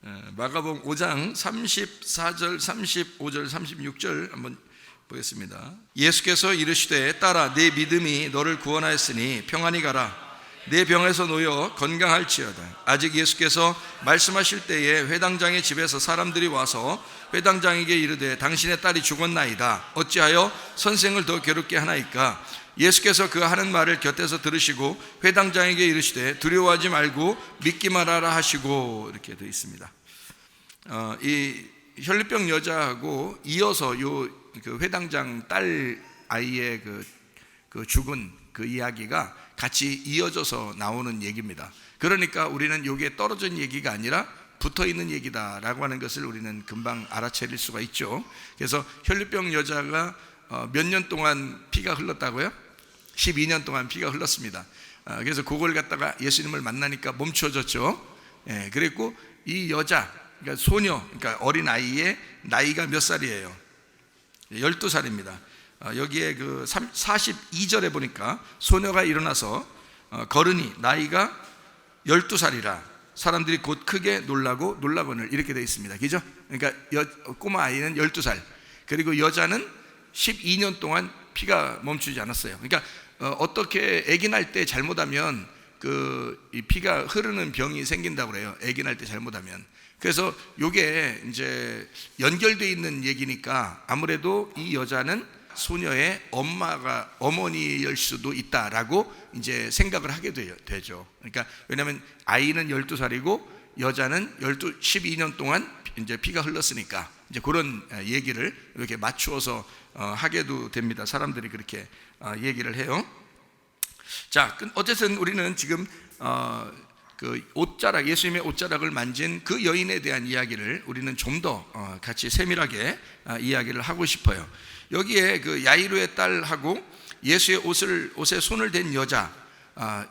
마가복음 5장 34절, 35절, 36절 한번 보겠습니다. 예수께서 이르시되 딸아 내 믿음이 너를 구원하였으니 평안히 가라. 내 병에서 놓여 건강할지어다. 아직 예수께서 말씀하실 때에 회당장의 집에서 사람들이 와서 회당장에게 이르되 당신의 딸이 죽었나이다. 어찌하여 선생을 더 괴롭게 하나이까? 예수께서 그 하는 말을 곁에서 들으시고 회당장에게 이르시되 두려워하지 말고 믿기만 하라 하시고, 이렇게 되어 있습니다. 이 혈루병 여자하고 이어서 그 회당장 딸 아이의 그 죽은 그 이야기가 같이 이어져서 나오는 얘기입니다. 그러니까 우리는 이게 떨어진 얘기가 아니라 붙어있는 얘기다라고 하는 것을 우리는 금방 알아차릴 수가 있죠. 그래서 혈루병 여자가 몇 년 동안 피가 흘렀다고요? 12년 동안 피가 흘렀습니다. 그래서 그걸 갖다가 예수님을 만나니까 멈춰졌죠. 그리고 이 여자, 그러니까 소녀, 그러니까 어린 아이의 나이가 몇 살이에요? 12살입니다. 여기에 그 42절에 보니까 소녀가 일어나서 걸으니 나이가 12살이라 사람들이 곧 크게 놀라거늘, 이렇게 되어 있습니다. 그죠? 그러니까 꼬마 아이는 12살, 그리고 여자는 12년 동안 피가 멈추지 않았어요. 그러니까 어떻게 아기 날 때 잘못하면 이 피가 흐르는 병이 생긴다고 그래요. 아기 날 때 잘못하면. 그래서 이게 이제 연결되어 있는 얘기니까 아무래도 이 여자는 소녀의 어머니일 수도 있다라고 이제 생각을 하게 되죠. 그러니까 왜냐하면 아이는 12살이고 여자는 12년 동안 이제 피가 흘렀으니까 이제 그런 얘기를 이렇게 맞추어서 하게도 됩니다. 사람들이 그렇게 얘기를 해요. 자, 어쨌든 우리는 지금 그 옷자락, 예수님의 옷자락을 만진 그 여인에 대한 이야기를 우리는 좀 더 같이 세밀하게 이야기를 하고 싶어요. 여기에 그 야이로의 딸하고 예수의 옷에 손을 댄 여자,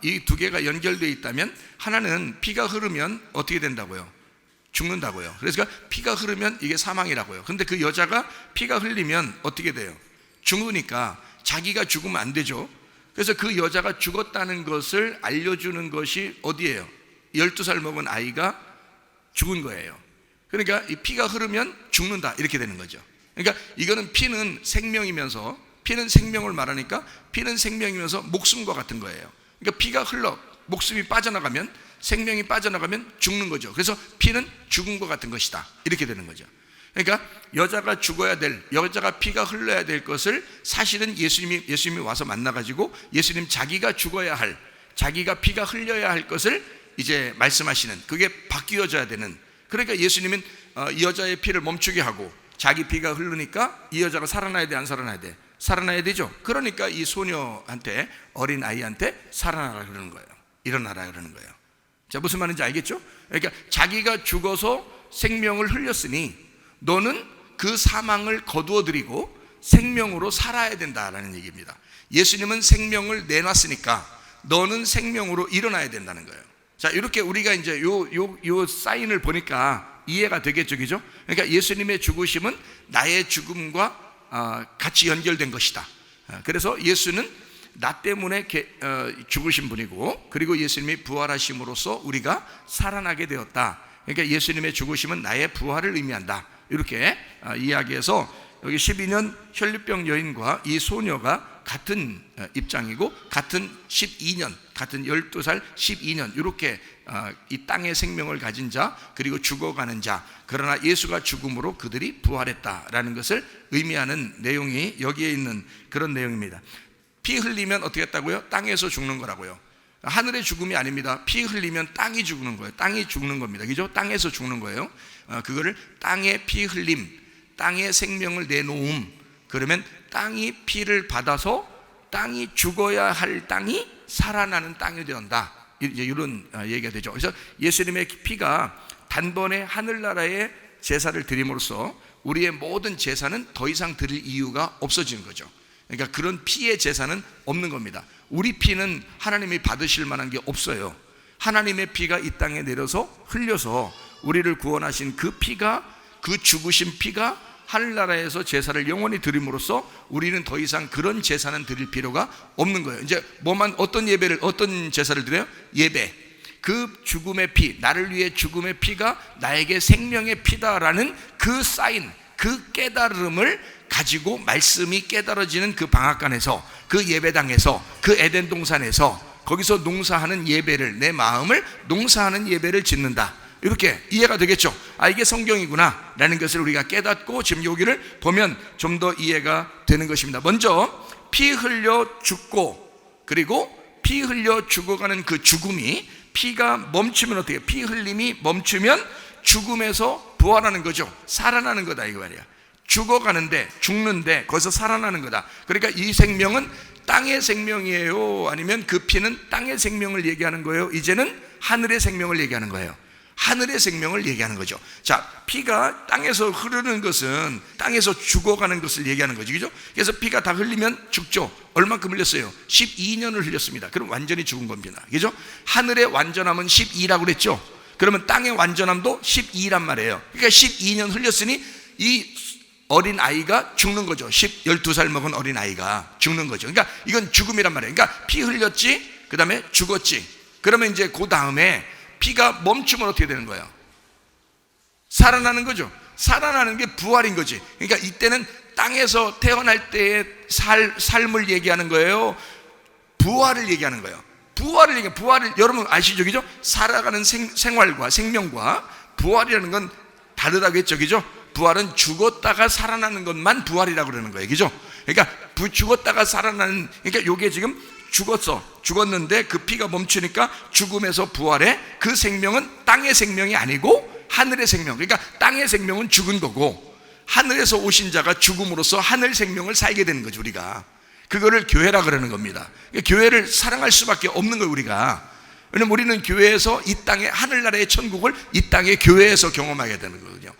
이 두 개가 연결되어 있다면 하나는 피가 흐르면 어떻게 된다고요? 죽는다고요. 그래서 피가 흐르면 이게 사망이라고요. 근데 그 여자가 피가 흘리면 어떻게 돼요? 죽으니까 자기가 죽으면 안 되죠. 그래서 그 여자가 죽었다는 것을 알려주는 것이 어디예요? 12살 먹은 아이가 죽은 거예요. 그러니까 이 피가 흐르면 죽는다, 이렇게 되는 거죠. 그러니까 이거는 피는 생명이면서, 피는 생명을 말하니까 피는 생명이면서 목숨과 같은 거예요. 그러니까 피가 흘러 목숨이 빠져나가면, 생명이 빠져나가면 죽는 거죠. 그래서 피는 죽은 것 같은 것이다, 이렇게 되는 거죠. 그러니까 여자가 죽어야 될, 여자가 피가 흘러야 될 것을 사실은 예수님이 와서 만나가지고 예수님 자기가 죽어야 할, 자기가 피가 흘려야 할 것을 이제 말씀하시는, 그게 바뀌어져야 되는. 그러니까 예수님은 이 여자의 피를 멈추게 하고 자기 피가 흐르니까 이 여자가 살아나야 돼, 안 살아나야 돼? 살아나야 되죠. 그러니까 이 소녀한테, 어린 아이한테 살아나라 그러는 거예요. 일어나라 그러는 거예요. 자, 무슨 말인지 알겠죠? 그러니까 자기가 죽어서 생명을 흘렸으니 너는 그 사망을 거두어들이고 생명으로 살아야 된다라는 얘기입니다. 예수님은 생명을 내놨으니까 너는 생명으로 일어나야 된다는 거예요. 자, 이렇게 우리가 이제 요 사인을 보니까 이해가 되겠죠, 그죠? 그러니까 예수님의 죽으심은 나의 죽음과 같이 연결된 것이다. 그래서 예수는 나 때문에 죽으신 분이고, 그리고 예수님이 부활하심으로써 우리가 살아나게 되었다. 그러니까 예수님의 죽으심은 나의 부활을 의미한다, 이렇게 이야기해서 여기 12년 혈루병 여인과 이 소녀가 같은 입장이고, 같은 12년, 같은 12살 12년, 이렇게 이 땅의 생명을 가진 자, 그리고 죽어가는 자, 그러나 예수가 죽음으로 그들이 부활했다라는 것을 의미하는 내용이 여기에 있는 그런 내용입니다. 피 흘리면 어떻게 했다고요? 땅에서 죽는 거라고요. 하늘의 죽음이 아닙니다. 피 흘리면 땅이 죽는 거예요. 땅이 죽는 겁니다. 그죠? 땅에서 죽는 거예요. 그거를 땅의 피 흘림, 땅의 생명을 내놓음, 그러면 땅이 피를 받아서 땅이 죽어야 할 땅이 살아나는 땅이 되었다, 이제 이런 얘기가 되죠. 그래서 예수님의 피가 단번에 하늘나라의 제사를 드림으로써 우리의 모든 제사는 더 이상 드릴 이유가 없어지는 거죠. 그러니까 그런 피의 제사는 없는 겁니다. 우리 피는 하나님이 받으실 만한 게 없어요. 하나님의 피가 이 땅에 내려서 흘려서 우리를 구원하신 그 피가, 그 죽으신 피가 하늘나라에서 제사를 영원히 드림으로써 우리는 더 이상 그런 제사는 드릴 필요가 없는 거예요. 이제 어떤 제사를 드려요? 예배. 그 죽음의 피, 나를 위해 죽음의 피가 나에게 생명의 피다라는 그 사인, 그 깨달음을 가지고 말씀이 깨달아지는 그 방앗간에서, 그 예배당에서, 그 에덴 동산에서 거기서 농사하는 예배를, 내 마음을 농사하는 예배를 짓는다. 이렇게 이해가 되겠죠? 아, 이게 성경이구나 라는 것을 우리가 깨닫고 지금 여기를 보면 좀 더 이해가 되는 것입니다. 먼저 피 흘려 죽고, 그리고 피 흘려 죽어가는 그 죽음이, 피가 멈추면 어떻게 해요? 피 흘림이 멈추면 죽음에서 부활하는 거죠. 살아나는 거다 이거 말이야. 죽어가는데, 죽는데 거기서 살아나는 거다. 그러니까 이 생명은 땅의 생명이에요? 아니면 그 피는 땅의 생명을 얘기하는 거예요? 이제는 하늘의 생명을 얘기하는 거예요. 하늘의 생명을 얘기하는 거죠. 자, 피가 땅에서 흐르는 것은 땅에서 죽어가는 것을 얘기하는 거죠. 그죠? 그래서 피가 다 흘리면 죽죠. 얼만큼 흘렸어요? 12년을 흘렸습니다. 그럼 완전히 죽은 겁니다. 그죠? 하늘의 완전함은 12라고 그랬죠. 그러면 땅의 완전함도 12란 말이에요. 그러니까 12년 흘렸으니 이 어린 아이가 죽는 거죠. 12살 먹은 어린 아이가 죽는 거죠. 그러니까 이건 죽음이란 말이에요. 그러니까 피 흘렸지, 그 다음에 죽었지. 그러면 이제 그 다음에 피가 멈추면 어떻게 되는 거예요? 살아나는 거죠. 살아나는 게 부활인 거지. 그러니까 이때는 땅에서 태어날 때의 삶을 얘기하는 거예요? 부활을 얘기하는 거예요. 부활을 여러분 아시죠? 그죠? 살아가는 생활과 생명과 부활이라는 건 다르다고 했죠. 그죠? 부활은 죽었다가 살아나는 것만 부활이라고 그러는 거예요. 그죠? 그러니까 죽었다가 살아나는, 그러니까 요게 지금 죽었는데 그 피가 멈추니까 죽음에서 부활해. 그 생명은 땅의 생명이 아니고 하늘의 생명. 그러니까 땅의 생명은 죽은 거고 하늘에서 오신 자가 죽음으로써 하늘 생명을 살게 되는 거죠. 우리가 그거를 교회라 그러는 겁니다. 그러니까 교회를 사랑할 수밖에 없는 거예요. 우리가. 왜냐면 우리는 교회에서 이 땅의 하늘나라의 천국을 이 땅의 교회에서 경험하게 되는 거거든요.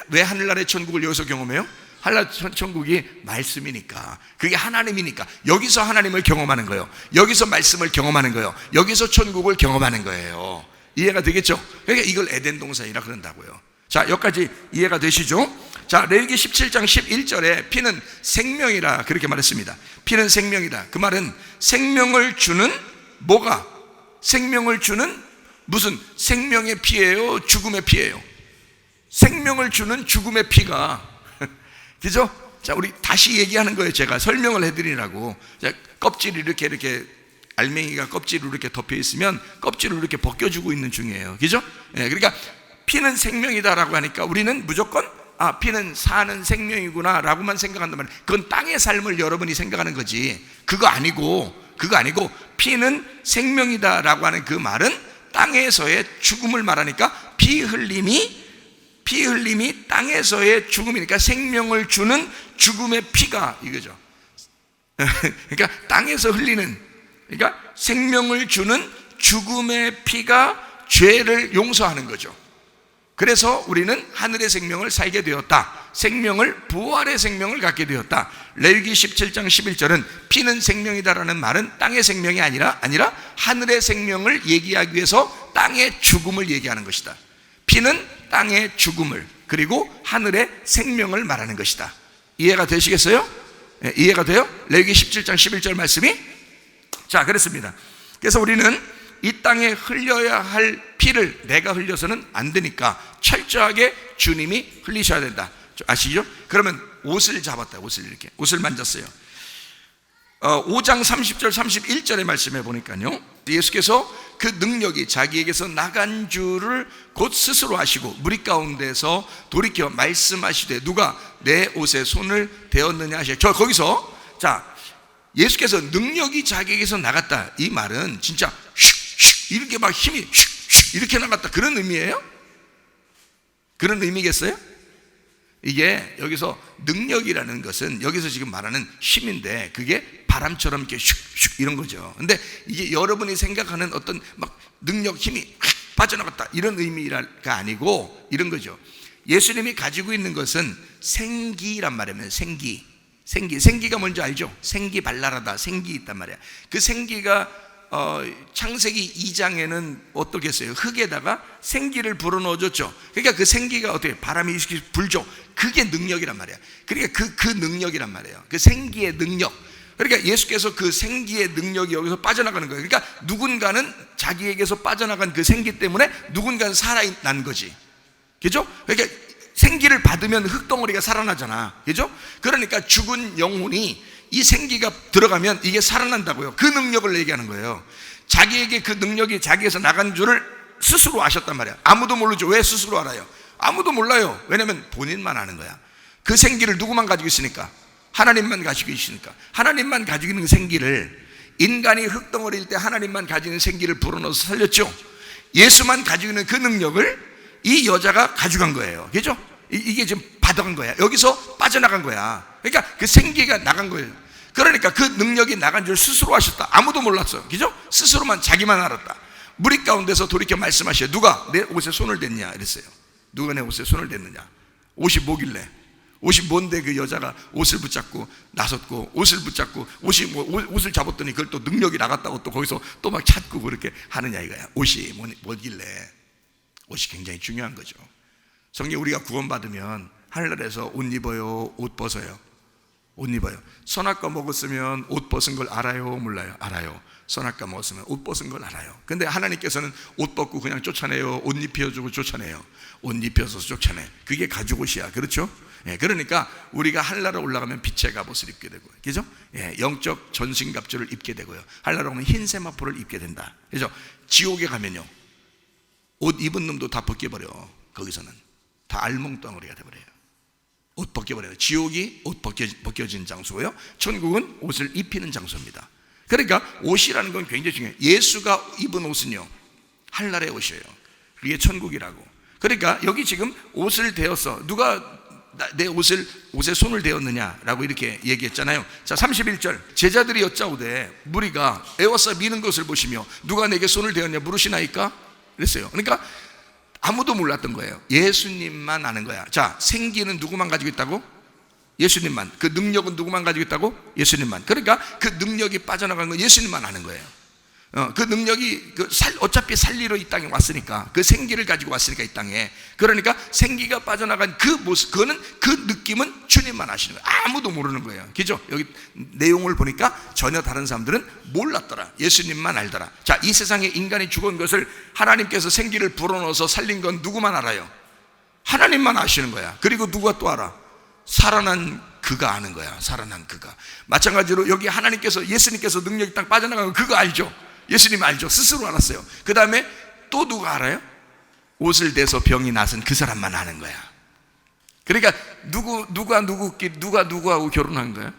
왜 하늘나라의 천국을 여기서 경험해요? 하늘나라 천국이 말씀이니까, 그게 하나님이니까 여기서 하나님을 경험하는 거예요. 여기서 말씀을 경험하는 거예요. 여기서 천국을 경험하는 거예요. 이해가 되겠죠? 그러니까 이걸 에덴 동산이라 그런다고요. 자, 여기까지 이해가 되시죠? 자, 레위기 17장 11절에 피는 생명이라 그렇게 말했습니다. 피는 생명이다. 그 말은 생명을 주는 뭐가? 생명을 주는 무슨 생명의 피예요? 죽음의 피예요? 생명을 주는 죽음의 피가 그죠? 자, 우리 다시 얘기하는 거예요. 제가 설명을 해드리라고. 자, 껍질이 이렇게 알맹이가 껍질로 이렇게 덮여 있으면 껍질을 이렇게 벗겨주고 있는 중이에요. 그죠? 예, 그러니까 피는 생명이다라고 하니까 우리는 무조건 피는 사는 생명이구나 라고만 생각한단 말이에요. 그건 땅의 삶을 여러분이 생각하는 거지. 그거 아니고 피는 생명이다 라고 하는 그 말은 땅에서의 죽음을 말하니까 피 흘림이 땅에서의 죽음이니까 생명을 주는 죽음의 피가 이거죠. 그러니까 땅에서 흘리는, 그러니까 생명을 주는 죽음의 피가 죄를 용서하는 거죠. 그래서 우리는 하늘의 생명을 살게 되었다. 부활의 생명을 갖게 되었다. 레위기 17장 11절은 피는 생명이다라는 말은 땅의 생명이 아니라 하늘의 생명을 얘기하기 위해서 땅의 죽음을 얘기하는 것이다. 피는 땅의 죽음을, 그리고 하늘의 생명을 말하는 것이다. 이해가 되시겠어요? 네, 이해가 돼요? 레위기 17장 11절 말씀이. 자, 그렇습니다. 그래서 우리는 이 땅에 흘려야 할 피를 내가 흘려서는 안 되니까 철저하게 주님이 흘리셔야 된다. 아시죠? 그러면 옷을 잡았다. 옷을 만졌어요. 5장 30절 31절의 말씀에 보니까요, 예수께서 그 능력이 자기에게서 나간 줄을 곧 스스로 아시고 무리 가운데서 돌이켜 말씀하시되 누가 내 옷에 손을 대었느냐 하시죠. 저 거기서 자, 예수께서 능력이 자기에게서 나갔다, 이 말은 진짜 슉슉 이렇게 막 힘이 슉슉 이렇게 나갔다, 그런 의미예요? 그런 의미겠어요? 이게 여기서 능력이라는 것은 여기서 지금 말하는 힘인데 그게 바람처럼 이렇게 슉슉 이런 거죠. 근데 이게 여러분이 생각하는 어떤 막 능력, 힘이 빠져나갔다 이런 의미가 아니고 이런 거죠. 예수님이 가지고 있는 것은 생기란 말이에요. 생기가 뭔지 알죠? 생기 발랄하다, 생기 있단 말이야. 그 생기가 창세기 2장에는 어떻게 했어요? 흙에다가 생기를 불어넣어줬죠. 그러니까 그 생기가 어떻게 바람이 불죠. 그게 능력이란 말이야. 그러니까 그 능력이란 말이에요. 그 생기의 능력. 그러니까 예수께서 그 생기의 능력이 여기서 빠져나가는 거예요. 그러니까 누군가는 자기에게서 빠져나간 그 생기 때문에 누군가는 살아난 거지. 그죠? 그러니까 생기를 받으면 흙덩어리가 살아나잖아. 그죠? 그러니까 죽은 영혼이 이 생기가 들어가면 이게 살아난다고요. 그 능력을 얘기하는 거예요. 자기에게 그 능력이 자기에서 나간 줄을 스스로 아셨단 말이야. 아무도 모르죠. 왜 스스로 알아요? 아무도 몰라요. 왜냐면 본인만 아는 거야. 그 생기를 누구만 가지고 있으니까? 하나님만 가지고 있으니까. 하나님만 가지고 있는 생기를, 인간이 흙덩어리일 때 하나님만 가지고 있는 생기를 불어넣어서 살렸죠. 예수만 가지고 있는 그 능력을 이 여자가 가져간 거예요. 그죠? 이게 지금 받아간 거야. 여기서 빠져나간 거야. 그러니까 그 생기가 나간 거예요. 그러니까 그 능력이 나간 줄 스스로 아셨다. 아무도 몰랐어. 그죠? 스스로만, 자기만 알았다. 무리 가운데서 돌이켜 말씀하셔요. 누가 내 옷에 손을 댔냐? 이랬어요. 누가 내 옷에 손을 댔느냐? 옷이 뭐길래? 옷이 뭔데 그 여자가 옷을 붙잡고 나섰고, 옷을 붙잡고 옷을 잡았더니 그걸 또 능력이 나갔다고 또 거기서 또 막 찾고 그렇게 하느냐 이거야. 옷이 뭐길래? 옷이 굉장히 중요한 거죠. 성경 우리가 구원받으면 하늘나라에서 옷 입어요, 옷 벗어요? 옷 입어요. 선악과 먹었으면 옷 벗은 걸 알아요, 몰라요? 알아요. 선악과 먹었으면 옷 벗은 걸 알아요. 근데 하나님께서는 옷 벗고 그냥 쫓아내요? 옷 입혀주고 쫓아내요? 옷 입혀서 쫓아내. 그게 가죽옷이야. 그렇죠? 예, 그러니까 우리가 하늘나라 올라가면 빛의 갑옷을 입게 되고요. 그죠? 예, 영적 전신갑주를 입게 되고요. 하늘나라 오면 흰 세마포를 입게 된다. 그죠? 지옥에 가면요, 옷 입은 놈도 다 벗겨버려. 거기서는 다 알몽덩어리가 돼버려요. 옷 벗겨버려요. 지옥이 옷 벗겨진 장소고요, 천국은 옷을 입히는 장소입니다. 그러니까 옷이라는 건 굉장히 중요해요. 예수가 입은 옷은요, 하늘나라의 옷이에요. 그게 천국이라고. 그러니까 여기 지금 옷을 대었어. 누가 내 옷에 손을 대었느냐라고 이렇게 얘기했잖아요. 자, 31절. 제자들이 여짜오되 무리가 애워싸 미는 것을 보시며 누가 내게 손을 대었냐 물으시나이까? 그랬어요. 그러니까 아무도 몰랐던 거예요. 예수님만 아는 거야. 자, 생기는 누구만 가지고 있다고? 예수님만. 그 능력은 누구만 가지고 있다고? 예수님만. 그러니까 그 능력이 빠져나간 건 예수님만 아는 거예요. 그 능력이 어차피 살리러 이 땅에 왔으니까, 그 생기를 가지고 왔으니까 이 땅에. 그러니까 생기가 빠져나간 그 모습, 그 느낌은 주님만 아시는 거예요. 아무도 모르는 거예요. 그죠? 여기 내용을 보니까 전혀 다른 사람들은 몰랐더라. 예수님만 알더라. 자, 이 세상에 인간이 죽은 것을 하나님께서 생기를 불어넣어서 살린 건 누구만 알아요? 하나님만 아시는 거야. 그리고 누가 또 알아? 살아난 그가 아는 거야. 살아난 그가. 마찬가지로 여기 하나님께서, 예수님께서 능력이 딱 빠져나간 거 그거 알죠? 예수님 알죠? 스스로 알았어요. 그 다음에 또 누가 알아요? 옷을 대서 병이 나선 그 사람만 아는 거야. 그러니까 누가 누구하고 결혼한 거야?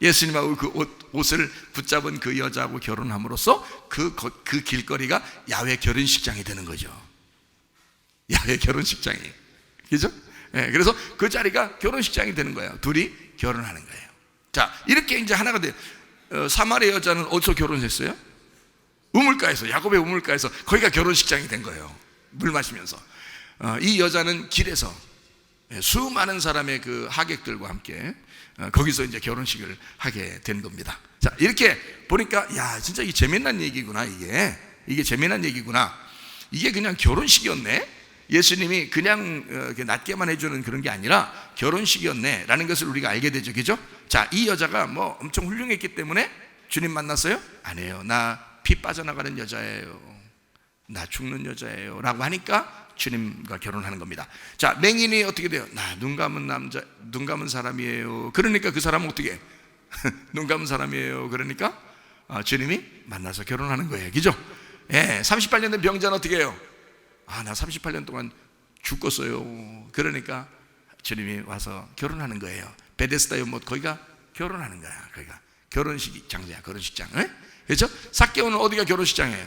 예수님하고 그 옷을 붙잡은 그 여자하고 결혼함으로써 그 길거리가 야외 결혼식장이 되는 거죠. 야외 결혼식장이. 그죠? 네, 그래서 그 자리가 결혼식장이 되는 거예요. 둘이 결혼하는 거예요. 자, 이렇게 이제 하나가 돼요. 사마리아 여자는 어디서 결혼했어요? 우물가에서, 야곱의 우물가에서. 거기가 결혼식장이 된 거예요. 물 마시면서. 이 여자는 길에서 수많은 사람의 그 하객들과 함께 거기서 이제 결혼식을 하게 된 겁니다. 자, 이렇게 보니까 야, 진짜 이 재미난 얘기구나. 이게 재미난 얘기구나. 이게 그냥 결혼식이었네. 예수님이 그냥 낫게만 해주는 그런 게 아니라 결혼식이었네 라는 것을 우리가 알게 되죠. 그죠? 자, 이 여자가 뭐 엄청 훌륭했기 때문에 주님 만났어요? 아니에요. 나 피 빠져나가는 여자예요, 나 죽는 여자예요 라고 하니까 주님과 결혼하는 겁니다. 자, 맹인이 어떻게 돼요? 나 눈 감은 사람이에요. 그러니까 그 사람은 어떻게 해? 눈 감은 사람이에요. 그러니까 주님이 만나서 결혼하는 거예요. 그죠? 예, 38년 된 병자는 어떻게 해요? 나 38년 동안 죽었어요. 그러니까 주님이 와서 결혼하는 거예요. 베데스다 연못, 거기가 결혼하는 거야. 거기가 결혼식 장소야. 결혼식장. 에? 그렇죠? 삭개오는 어디가 결혼식장이에요?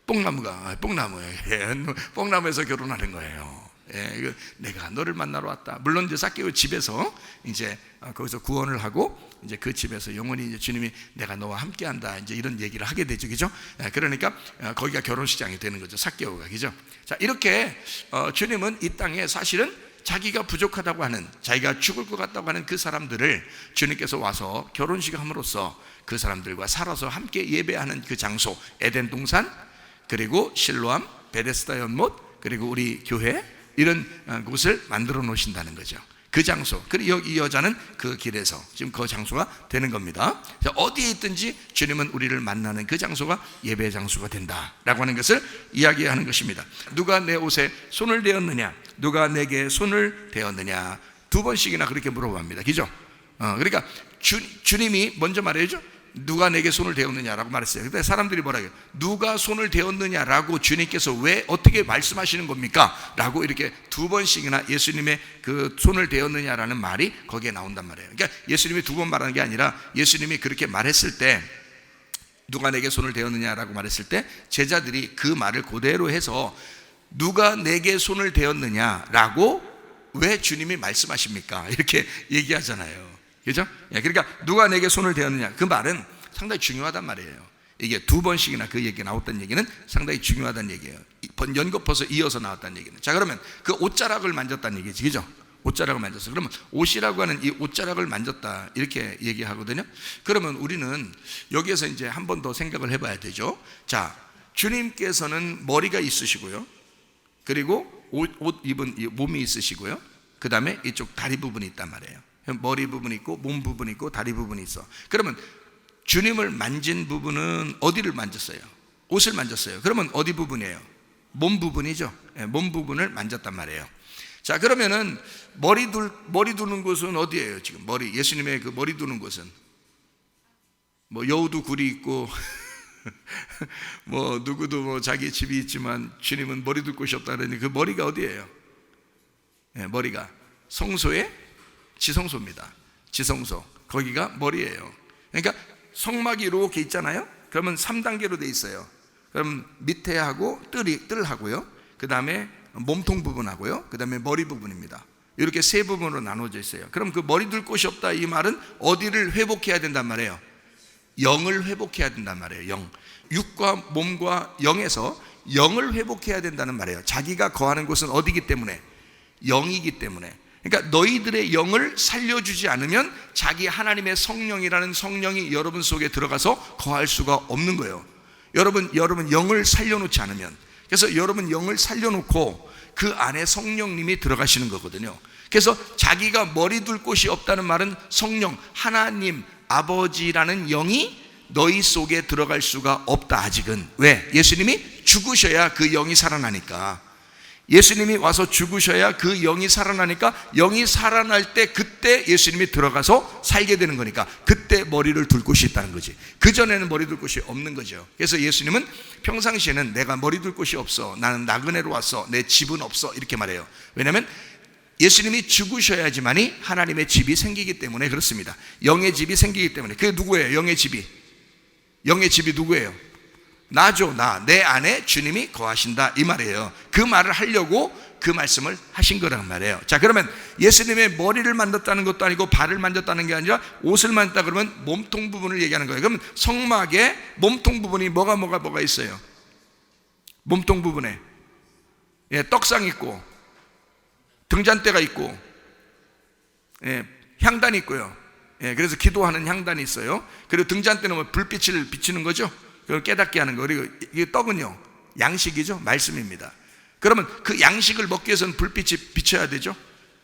뽕나무예요. 뽕나무에서 결혼하는 거예요. 예, 내가 너를 만나러 왔다. 물론 이제 삭개오 집에서 이제 거기서 구원을 하고 이제 그 집에서 영원히 이제 주님이 내가 너와 함께한다. 이제 이런 얘기를 하게 되죠, 그죠? 예, 그러니까 거기가 결혼식장이 되는 거죠, 삭개오가, 그죠? 자, 이렇게 주님은 이 땅에 사실은 자기가 부족하다고 하는, 자기가 죽을 것 같다고 하는 그 사람들을 주님께서 와서 결혼식 함으로써 그 사람들과 살아서 함께 예배하는 그 장소, 에덴 동산, 그리고 실로암, 베데스다 연못, 그리고 우리 교회, 이런 곳을 만들어 놓으신다는 거죠. 그 장소, 그리고 이 여자는 그 길에서 지금 그 장소가 되는 겁니다. 어디에 있든지 주님은 우리를 만나는 그 장소가 예배 장소가 된다라고 하는 것을 이야기하는 것입니다. 누가 내 옷에 손을 대었느냐, 누가 내게 손을 대었느냐, 두 번씩이나 그렇게 물어봅니다. 그죠? 그러니까 주님이 먼저 말해야죠. 누가 내게 손을 대었느냐라고 말했어요. 근데 사람들이 뭐라 해요? 누가 손을 대었느냐라고 주님께서 왜 어떻게 말씀하시는 겁니까? 라고 이렇게 두 번씩이나 예수님의 그 손을 대었느냐라는 말이 거기에 나온단 말이에요. 그러니까 예수님이 두 번 말하는 게 아니라 예수님이 그렇게 말했을 때, 누가 내게 손을 대었느냐라고 말했을 때 제자들이 그 말을 그대로 해서 누가 내게 손을 대었느냐라고 왜 주님이 말씀하십니까? 이렇게 얘기하잖아요. 그죠? 그러니까 누가 내게 손을 대었느냐, 그 말은 상당히 중요하단 말이에요. 이게 두 번씩이나 그 얘기가 나왔다는 얘기는 상당히 중요하다는 얘기예요. 연거퍼서 이어서 나왔다는 얘기는. 자, 그러면 그 옷자락을 만졌다는 얘기지, 그죠? 옷자락을 만졌어. 그러면 옷이라고 하는 이 옷자락을 만졌다 이렇게 얘기하거든요. 그러면 우리는 여기에서 이제 한 번 더 생각을 해봐야 되죠. 자, 주님께서는 머리가 있으시고요, 그리고 옷 입은 몸이 있으시고요, 그 다음에 이쪽 다리 부분이 있단 말이에요. 머리 부분이 있고 몸 부분이 있고 다리 부분이 있어. 그러면 주님을 만진 부분은 어디를 만졌어요? 옷을 만졌어요. 그러면 어디 부분이에요? 몸 부분이죠. 몸 부분을 만졌단 말이에요. 자, 그러면은 머리 두는 곳은 어디예요? 지금 예수님의 그 머리 두는 곳은 뭐 여우도 굴이 있고 뭐 누구도 뭐 자기 집이 있지만 주님은 머리 둘 곳이 없다 그러니 그 머리가 어디예요? 머리가 성소의 지성소입니다. 지성소, 거기가 머리예요. 그러니까 성막이 이렇게 있잖아요. 그러면 3단계로 돼 있어요. 그럼 밑에 하고 뜰하고요, 그 다음에 몸통 부분하고요, 그 다음에 머리 부분입니다. 이렇게 세 부분으로 나눠져 있어요. 그럼 그 머리 둘 곳이 없다, 이 말은 어디를 회복해야 된단 말이에요? 영을 회복해야 된단 말이에요. 영, 육과 몸과 영에서 영을 회복해야 된다는 말이에요. 자기가 거하는 곳은 어디기 때문에? 영이기 때문에. 그러니까 너희들의 영을 살려주지 않으면 자기 하나님의 성령이라는 성령이 여러분 속에 들어가서 거할 수가 없는 거예요. 여러분 영을 살려놓지 않으면. 그래서 여러분 영을 살려놓고 그 안에 성령님이 들어가시는 거거든요. 그래서 자기가 머리 둘 곳이 없다는 말은 성령, 하나님 아버지라는 영이 너희 속에 들어갈 수가 없다, 아직은. 왜? 예수님이 죽으셔야 그 영이 살아나니까. 예수님이 와서 죽으셔야 그 영이 살아나니까, 영이 살아날 때 그때 예수님이 들어가서 살게 되는 거니까 그때 머리를 둘 곳이 있다는 거지. 그전에는 머리 둘 곳이 없는 거죠. 그래서 예수님은 평상시에는 내가 머리 둘 곳이 없어, 나는 나그네로 왔어, 내 집은 없어, 이렇게 말해요. 왜냐하면 예수님이 죽으셔야지만이 하나님의 집이 생기기 때문에 그렇습니다. 영의 집이 생기기 때문에. 그게 누구예요? 영의 집이 누구예요? 나죠. 내 안에 주님이 거하신다, 이 말이에요. 그 말을 하려고 그 말씀을 하신 거란 말이에요. 자, 그러면 예수님의 머리를 만졌다는 것도 아니고 발을 만졌다는 게 아니라 옷을 만졌다 그러면 몸통 부분을 얘기하는 거예요. 그러면 성막에 몸통 부분이 뭐가 있어요? 몸통 부분에 떡상 있고 등잔대가 있고 향단이 있고요. 그래서 기도하는 향단이 있어요. 그리고 등잔대는 뭐 불빛을 비치는 거죠. 그걸 깨닫게 하는 거. 그리고 이 떡은요, 양식이죠. 말씀입니다. 그러면 그 양식을 먹기 위해서는 불빛이 비쳐야 되죠.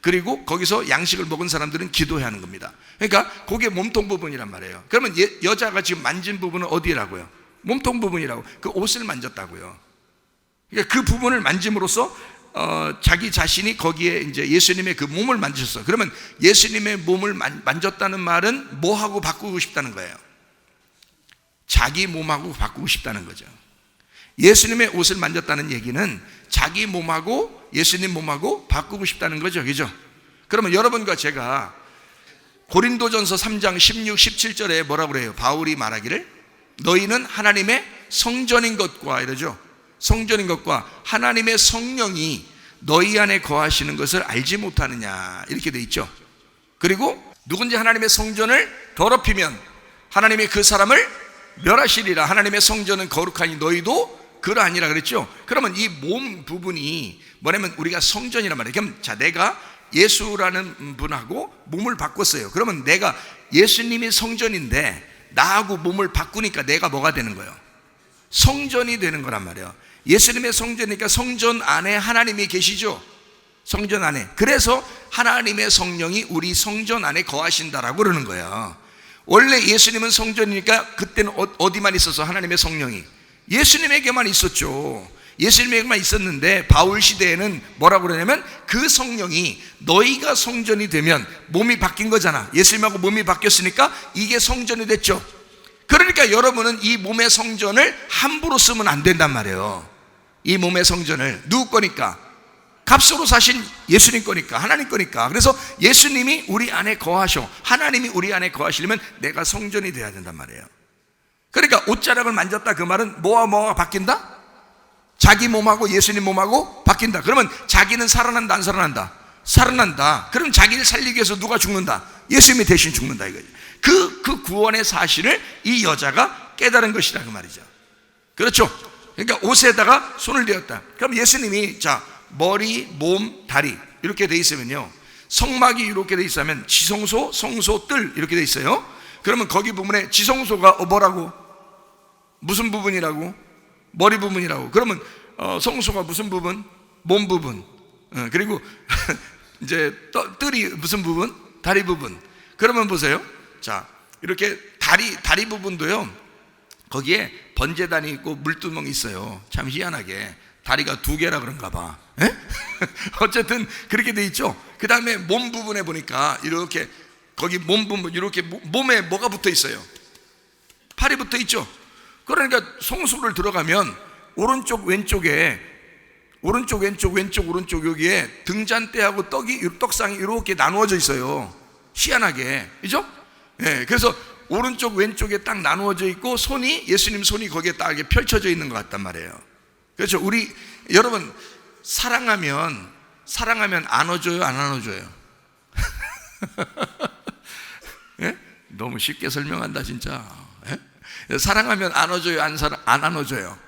그리고 거기서 양식을 먹은 사람들은 기도해야 하는 겁니다. 그러니까 그게 몸통 부분이란 말이에요. 그러면 여자가 지금 만진 부분은 어디라고요? 몸통 부분이라고. 그 옷을 만졌다고요. 그러니까 그 부분을 만짐으로써 자기 자신이 거기에 이제 예수님의 그 몸을 만지셨어. 그러면 예수님의 몸을 만졌다는 말은 뭐하고 바꾸고 싶다는 거예요? 자기 몸하고 바꾸고 싶다는 거죠. 예수님의 옷을 만졌다는 얘기는 자기 몸하고 예수님 몸하고 바꾸고 싶다는 거죠. 그죠? 그러면 여러분과 제가 고린도전서 3장 16, 17절에 뭐라고 그래요? 바울이 말하기를 너희는 하나님의 성전인 것과, 이러죠. 성전인 것과 하나님의 성령이 너희 안에 거하시는 것을 알지 못하느냐, 이렇게 돼 있죠. 그리고 누군지 하나님의 성전을 더럽히면 하나님이 그 사람을 멸하시리라. 하나님의 성전은 거룩하니 너희도 그러하니라 그랬죠. 그러면 이 몸 부분이 뭐냐면 우리가 성전이란 말이에요. 그럼 자, 내가 예수라는 분하고 몸을 바꿨어요. 그러면 내가 예수님이 성전인데 나하고 몸을 바꾸니까 내가 뭐가 되는 거예요? 성전이 되는 거란 말이에요. 예수님의 성전이니까 성전 안에 하나님이 계시죠. 성전 안에. 그래서 하나님의 성령이 우리 성전 안에 거하신다라고 그러는 거예요. 원래 예수님은 성전이니까 그때는 어디만 있어서 하나님의 성령이 예수님에게만 있었죠. 예수님에게만 있었는데 바울 시대에는 뭐라고 그러냐면 그 성령이 너희가 성전이 되면 몸이 바뀐 거잖아. 예수님하고 몸이 바뀌었으니까 이게 성전이 됐죠. 그러니까 여러분은 이 몸의 성전을 함부로 쓰면 안 된단 말이에요. 이 몸의 성전을 누구 거니까? 값으로 사신 예수님 거니까, 하나님 거니까. 그래서 예수님이 우리 안에 거하셔. 하나님이 우리 안에 거하시려면 내가 성전이 돼야 된단 말이에요. 그러니까 옷자락을 만졌다 그 말은 뭐가 바뀐다? 자기 몸하고 예수님 몸하고 바뀐다. 그러면 자기는 살아난다 안 살아난다? 살아난다. 그럼 자기를 살리기 위해서 누가 죽는다? 예수님이 대신 죽는다 이거죠. 그 구원의 사실을 이 여자가 깨달은 것이다 그 말이죠. 그렇죠? 그러니까 옷에다가 손을 대었다. 그럼 예수님이 자 머리, 몸, 다리 이렇게 돼 있으면요, 성막이 이렇게 돼 있으면 지성소, 성소, 뜰 이렇게 돼 있어요. 그러면 거기 부분에 지성소가 뭐라고? 무슨 부분이라고? 머리 부분이라고. 그러면 성소가 무슨 부분? 몸 부분. 그리고 이제 뜰이 무슨 부분? 다리 부분. 그러면 보세요. 자, 이렇게 다리 부분도요, 거기에 번제단이 있고 물두멍이 있어요. 참 희한하게 다리가 2개라 그런가 봐. 어쨌든 그렇게 돼 있죠. 그 다음에 몸 부분에 보니까 이렇게 거기 몸 부분 이렇게 몸에 뭐가 붙어 있어요? 팔이 붙어 있죠. 그러니까 성소를 들어가면 오른쪽 왼쪽에 오른쪽 왼쪽 오른쪽 여기에 등잔대하고 떡상이 이렇게 나누어져 있어요. 희한하게, 그죠? 예, 그래서 오른쪽 왼쪽에 딱 나누어져 있고 예수님 손이 거기에 딱 이렇게 펼쳐져 있는 것 같단 말이에요. 그렇죠? 우리 여러분 사랑하면 안아줘요, 안 안아줘요? 예? 너무 쉽게 설명한다 진짜. 예? 사랑하면 안아줘요, 안 안아줘요?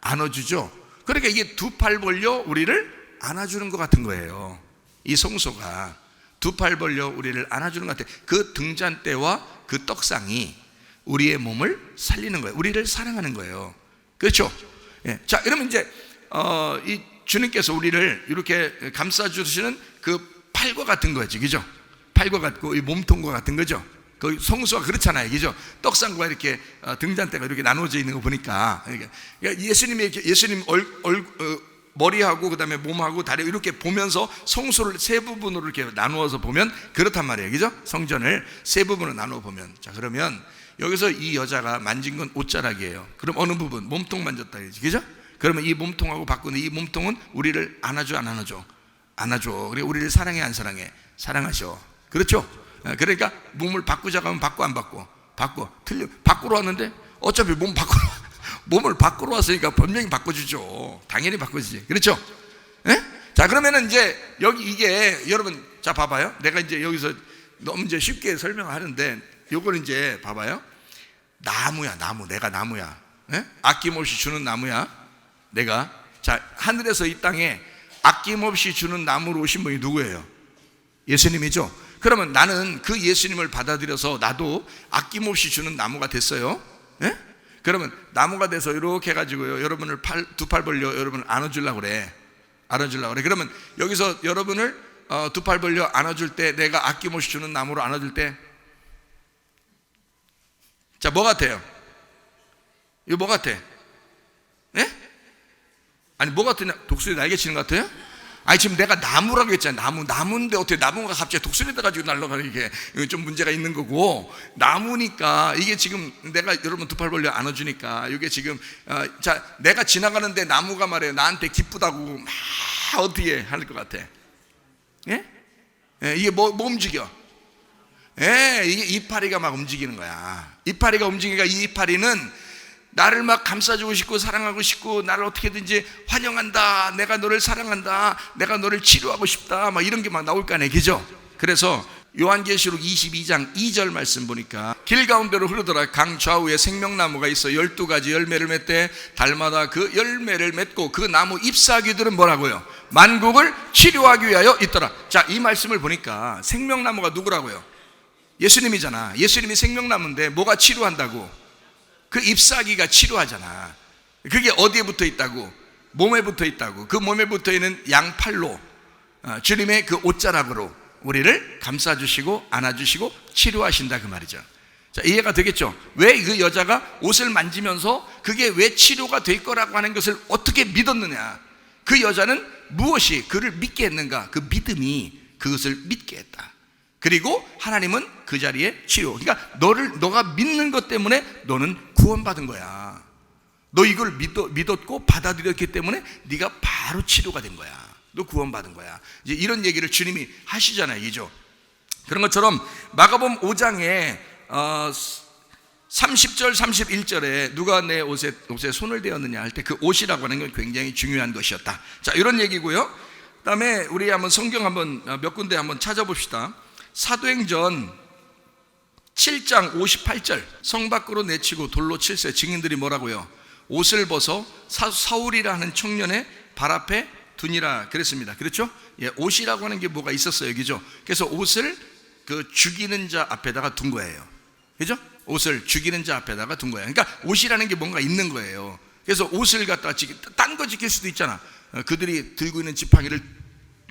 안아주죠. 그러니까 이게 2팔 벌려 우리를 안아주는 것 같은 거예요. 이 성소가 2팔 벌려 우리를 안아주는 것 같아요. 그 등잔대와 그 떡상이 우리의 몸을 살리는 거예요. 우리를 사랑하는 거예요. 그렇죠? 예. 자, 그러면 이제 이 주님께서 우리를 이렇게 감싸주시는 그 팔과 같은 거지, 그죠? 팔과 같고 이 몸통과 같은 거죠. 그 성소가 그렇잖아요, 그죠? 떡상과 이렇게 등잔대가 이렇게 나눠져 있는 거 보니까, 그러니까 예수님 머리하고 그다음에 몸하고 다리 이렇게 보면서 성소를 세 부분으로 이렇게 나누어서 보면 그렇단 말이에요, 그죠? 성전을 세 부분으로 나누어 보면, 자, 그러면 여기서 이 여자가 만진 건 옷자락이에요. 그럼 어느 부분? 몸통 만졌다, 그죠? 그러면 이 몸통하고 바꾸는 이 몸통은 우리를 안아줘, 안 안아줘? 안아줘. 그리고 우리를 사랑해, 안 사랑해? 사랑하셔. 그렇죠? 그러니까 몸을 바꾸자고 하면 바꿔, 안 바꿔? 바꿔. 바꾸러 왔는데 어차피 몸을 바꾸러 왔으니까 분명히 바꿔주죠. 당연히 바꿔주지. 그렇죠? 예? 자, 그러면은 이제 여기 이게 여러분, 자, 봐봐요. 내가 이제 여기서 너무 이제 쉽게 설명하는데 요거는 이제 봐봐요. 나무야, 나무. 내가 나무야. 예? 아낌없이 주는 나무야. 내가. 자, 하늘에서 이 땅에 아낌없이 주는 나무로 오신 분이 누구예요? 예수님이죠. 그러면 나는 그 예수님을 받아들여서 나도 아낌없이 주는 나무가 됐어요. 예? 그러면 나무가 돼서 이렇게 해가지고요, 여러분을 2팔 벌려 여러분을 안아주려고 그래. 안아주려고 그래. 그러면 여기서 여러분을 2팔 벌려 안아줄 때, 내가 아낌없이 주는 나무로 안아줄 때, 자, 뭐 같아요? 이거 뭐 같아? 예? 아니, 뭐 같으냐? 독수리 날개 치는 것 같아요? 아니, 지금 내가 나무라고 했잖아요. 나무인데 어떻게 나무가 갑자기 독수리 돼가지고 날아가는 게 좀 문제가 있는 거고, 나무니까 이게 지금 내가 여러분 2팔 벌려 안아주니까 이게 지금 자, 내가 지나가는데 나무가 말이에요, 나한테 기쁘다고 막 어떻게 할 것 같아? 예? 예, 이게 뭐 움직여? 예, 이게 이파리가 막 움직이는 거야. 이파리가 움직이니까 이 이파리는 나를 막 감싸주고 싶고 사랑하고 싶고 나를 어떻게든지 환영한다, 내가 너를 사랑한다, 내가 너를 치료하고 싶다, 막 이런 게 막 나올 거 아니에요, 그죠? 그래서 요한계시록 22장 2절 말씀 보니까 길 가운데로 흐르더라 강 좌우에 생명나무가 있어 12가지 열매를 맺되 달마다 그 열매를 맺고 그 나무 잎사귀들은 뭐라고요? 만국을 치료하기 위하여 있더라. 자, 이 말씀을 보니까 생명나무가 누구라고요? 예수님이잖아. 예수님이 생명나무인데 뭐가 치료한다고? 그 잎사귀가 치료하잖아. 그게 어디에 붙어 있다고? 몸에 붙어 있다고. 그 몸에 붙어 있는 양팔로 주님의 그 옷자락으로 우리를 감싸주시고 안아주시고 치료하신다 그 말이죠. 자, 이해가 되겠죠? 왜 그 여자가 옷을 만지면서 그게 왜 치료가 될 거라고 하는 것을 어떻게 믿었느냐. 그 여자는 무엇이 그를 믿게 했는가? 그 믿음이 그것을 믿게 했다. 그리고 하나님은 그 자리에 치료. 그러니까 너가 믿는 것 때문에 너는 구원받은 거야. 너 이걸 믿었고 받아들였기 때문에 네가 바로 치료가 된 거야. 너 구원받은 거야. 이제 이런 얘기를 주님이 하시잖아요. 이죠. 그런 것처럼 마가복음 5장에 30절 31절에 누가 내 옷에 손을 대었느냐 할 때 그 옷이라고 하는 건 굉장히 중요한 것이었다. 자, 이런 얘기고요. 그 다음에 우리 한번 성경 한번 몇 군데 한번 찾아봅시다. 사도행전 7장 58절 성 밖으로 내치고 돌로 칠세. 증인들이 뭐라고요? 옷을 벗어 사울이라는 청년의 발 앞에 두니라 그랬습니다. 그렇죠? 예, 옷이라고 하는 게 뭐가 있었어요. 그죠? 그래서 옷을 그 죽이는 자 앞에다가 둔 거예요. 그죠? 옷을 죽이는 자 앞에다가 둔 거예요. 그러니까 옷이라는 게 뭔가 있는 거예요. 그래서 옷을 갖다가 딴 거 지킬 수도 있잖아. 그들이 들고 있는 지팡이를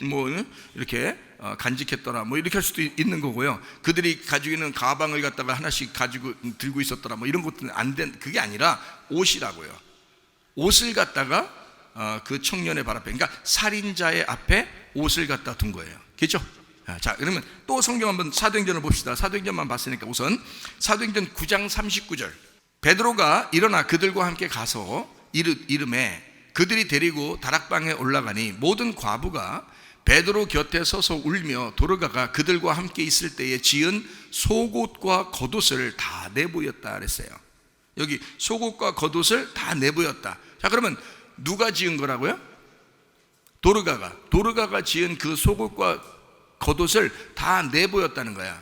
뭐 이렇게 간직했더라 뭐 이렇게 할 수도 있는 거고요. 그들이 가지고 있는 가방을 갖다가 하나씩 가지고 들고 있었더라 뭐 이런 것들은 안 된, 그게 아니라 옷이라고요. 옷을 갖다가 그 청년의 발 앞에, 그러니까 살인자의 앞에 옷을 갖다 둔 거예요. 그렇죠? 자, 그러면 또 성경 한번 사도행전을 봅시다. 사도행전만 봤으니까 우선 사도행전 9장 39절 베드로가 일어나 그들과 함께 가서 이름에 그들이 데리고 다락방에 올라가니 모든 과부가 베드로 곁에 서서 울며 도르가가 그들과 함께 있을 때에 지은 속옷과 겉옷을 다 내보였다 그랬어요. 여기 속옷과 겉옷을 다 내보였다. 자, 그러면 누가 지은 거라고요? 도르가가 지은 그 속옷과 겉옷을 다 내보였다는 거야.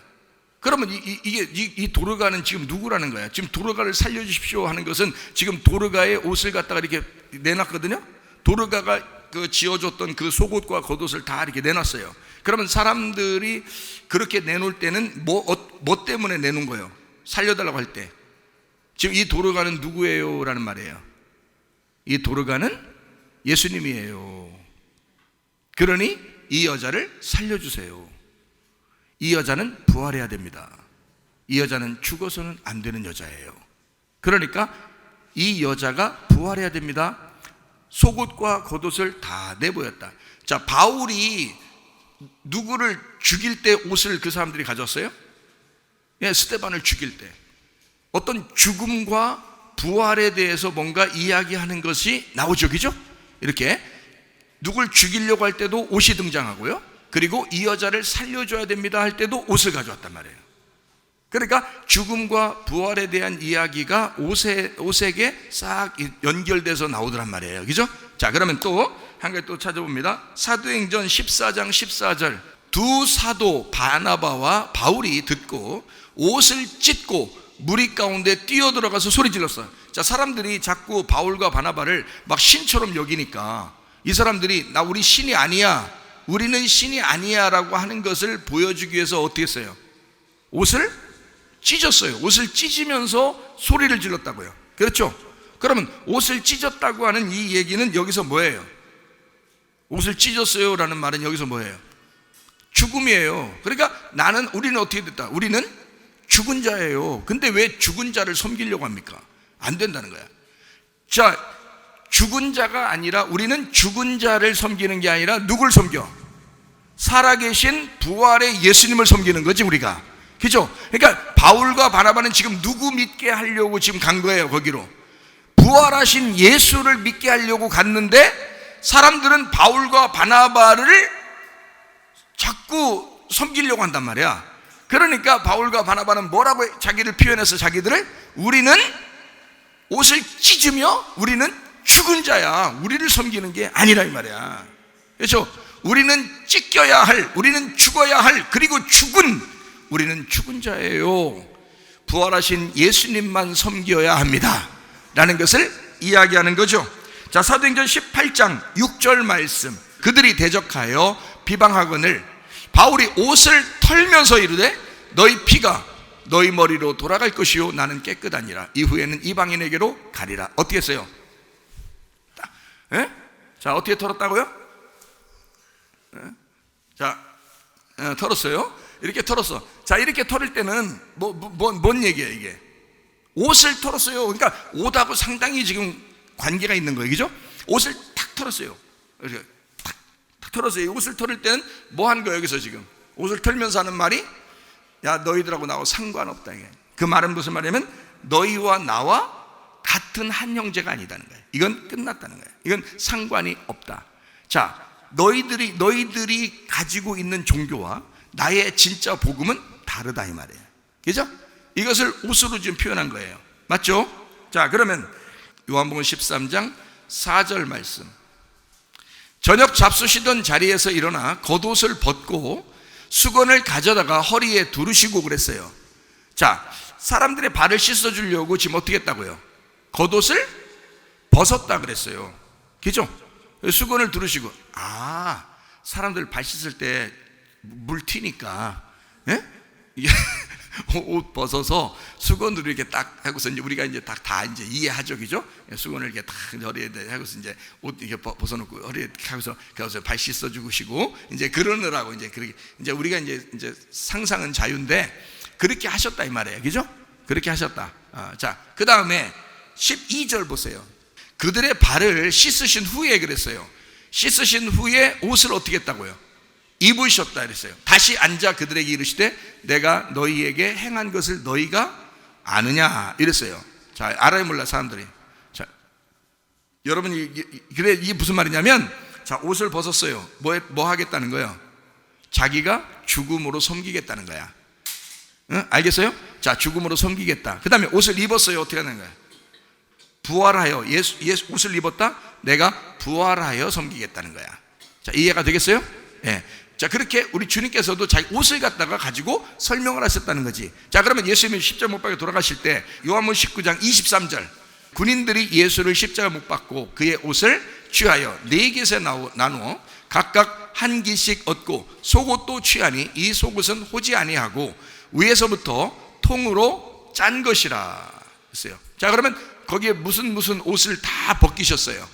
그러면 이 도르가는 지금 누구라는 거야? 지금 도르가를 살려주십시오 하는 것은 지금 도르가의 옷을 갖다가 이렇게 내놨거든요. 도르가가 그 지어줬던 그 속옷과 겉옷을 다 이렇게 내놨어요. 그러면 사람들이 그렇게 내놓을 때는 뭐 때문에 내놓은 거예요? 살려달라고 할 때. 지금 이 도르가는 누구예요? 라는 말이에요. 이 도르가는 예수님이에요. 그러니 이 여자를 살려주세요. 이 여자는 부활해야 됩니다. 이 여자는 죽어서는 안 되는 여자예요. 그러니까 이 여자가 부활해야 됩니다. 속옷과 겉옷을 다 내보였다. 자, 바울이 누구를 죽일 때 옷을 그 사람들이 가졌어요? 예, 스데반을 죽일 때 어떤 죽음과 부활에 대해서 뭔가 이야기하는 것이 나오죠. 그죠? 이렇게 누굴 죽이려고 할 때도 옷이 등장하고요. 그리고 이 여자를 살려줘야 됩니다 할 때도 옷을 가져왔단 말이에요. 그러니까 죽음과 부활에 대한 이야기가 옷에게 싹 연결돼서 나오더란 말이에요. 그죠? 자, 그러면 또 한 가지 또 찾아봅니다. 사도행전 14장 14절 두 사도 바나바와 바울이 듣고 옷을 찢고 무리 가운데 뛰어들어가서 소리 질렀어요. 자, 사람들이 자꾸 바울과 바나바를 막 신처럼 여기니까 이 사람들이 우리 신이 아니야, 우리는 신이 아니야 라고 하는 것을 보여주기 위해서 어떻게 했어요? 옷을 찢었어요. 옷을 찢으면서 소리를 질렀다고요. 그렇죠? 그러면 옷을 찢었다고 하는 이 얘기는 여기서 뭐예요? 옷을 찢었어요 라는 말은 여기서 뭐예요? 죽음이에요. 그러니까 우리는 어떻게 됐다? 우리는 죽은 자예요. 근데 왜 죽은 자를 섬기려고 합니까? 안 된다는 거야. 자, 죽은 자가 아니라 우리는 죽은 자를 섬기는 게 아니라 누굴 섬겨? 살아계신 부활의 예수님을 섬기는 거지 우리가. 그죠? 그러니까 바울과 바나바는 지금 누구 믿게 하려고 지금 간 거예요? 거기로 부활하신 예수를 믿게 하려고 갔는데 사람들은 바울과 바나바를 자꾸 섬기려고 한단 말이야. 그러니까 바울과 바나바는 뭐라고 자기를 표현해서 자기들을 우리는 옷을 찢으며 우리는 죽은 자야, 우리를 섬기는 게 아니라 이 말이야. 그렇죠? 우리는 찢겨야 할, 우리는 죽어야 할, 그리고 우리는 죽은 자예요. 부활하신 예수님만 섬겨야 합니다 라는 것을 이야기하는 거죠. 자, 사도행전 18장 6절 말씀 그들이 대적하여 비방하거늘 바울이 옷을 털면서 이르되 너희 피가 너희 머리로 돌아갈 것이요 나는 깨끗하니라. 이후에는 이방인에게로 가리라. 어떻게 했어요? 자, 어떻게 털었다고요? 자, 털었어요. 이렇게 털었어. 자, 이렇게 털을 때는 뭔 얘기야 이게? 옷을 털었어요. 그러니까 옷하고 상당히 지금 관계가 있는 거예요, 그죠? 옷을 탁 털었어요. 이렇게 탁 털었어요. 옷을 털을 때는 뭐 한 거예요? 여기서 지금 옷을 털면서 하는 말이, 야, 너희들하고 나하고 상관없다. 이게. 그 말은 무슨 말이냐면 너희와 나와 같은 한 형제가 아니다는 거예요. 이건 끝났다는 거예요. 이건 상관이 없다. 자, 너희들이 가지고 있는 종교와 나의 진짜 복음은 다르다 이 말이에요. 그죠? 이것을 옷으로 지금 표현한 거예요. 맞죠? 자, 그러면 요한복음 13장 4절 말씀. 저녁 잡수시던 자리에서 일어나 겉옷을 벗고 수건을 가져다가 허리에 두르시고 그랬어요. 자, 사람들의 발을 씻어주려고 지금 어떻게 했다고요? 겉옷을 벗었다 그랬어요. 그죠? 수건을 두르시고, 사람들 발 씻을 때 물 튀니까, 예? 옷 벗어서 수건으로 이렇게 딱 하고서 이제 우리가 이제 다 이제 이해하죠, 그죠? 수건을 이렇게 딱 허리에 하고서 이제 옷 이렇게 벗어놓고 허리에 하고서 발 씻어주시고 이제 그러느라고 이제 그렇게 이제 우리가 이제 상상은 자유인데 그렇게 하셨다 이 말이에요, 그죠? 그렇게 하셨다. 자, 그 다음에 12절 보세요. 그들의 발을 씻으신 후에 그랬어요. 씻으신 후에 옷을 어떻게 했다고요? 입으셨다 그랬어요. 다시 앉아 그들에게 이르시되 내가 너희에게 행한 것을 너희가 아느냐 이랬어요. 자, 알아요 몰라 사람들이. 자, 여러분 이게 무슨 말이냐면, 자, 옷을 벗었어요. 뭐 하겠다는 거예요? 자기가 죽음으로 섬기겠다는 거야. 응? 알겠어요? 자, 죽음으로 섬기겠다. 그 다음에 옷을 입었어요. 어떻게 하는 거야? 부활하여 예수 옷을 입었다. 내가 부활하여 섬기겠다는 거야. 자, 이해가 되겠어요? 예. 자, 그렇게 우리 주님께서도 자기 옷을 갖다가 가지고 설명을 하셨다는 거지. 자, 그러면 예수님이 십자가 못 박혀 돌아가실 때 요한복음 19장 23절 군인들이 예수를 십자가 못 박고 그의 옷을 취하여 네 개에 나누어 각각 한 개씩 얻고 속옷도 취하니 이 속옷은 호지 아니하고 위에서부터 통으로 짠 것이라 했어요. 자, 그러면 거기에 무슨 옷을 다 벗기셨어요.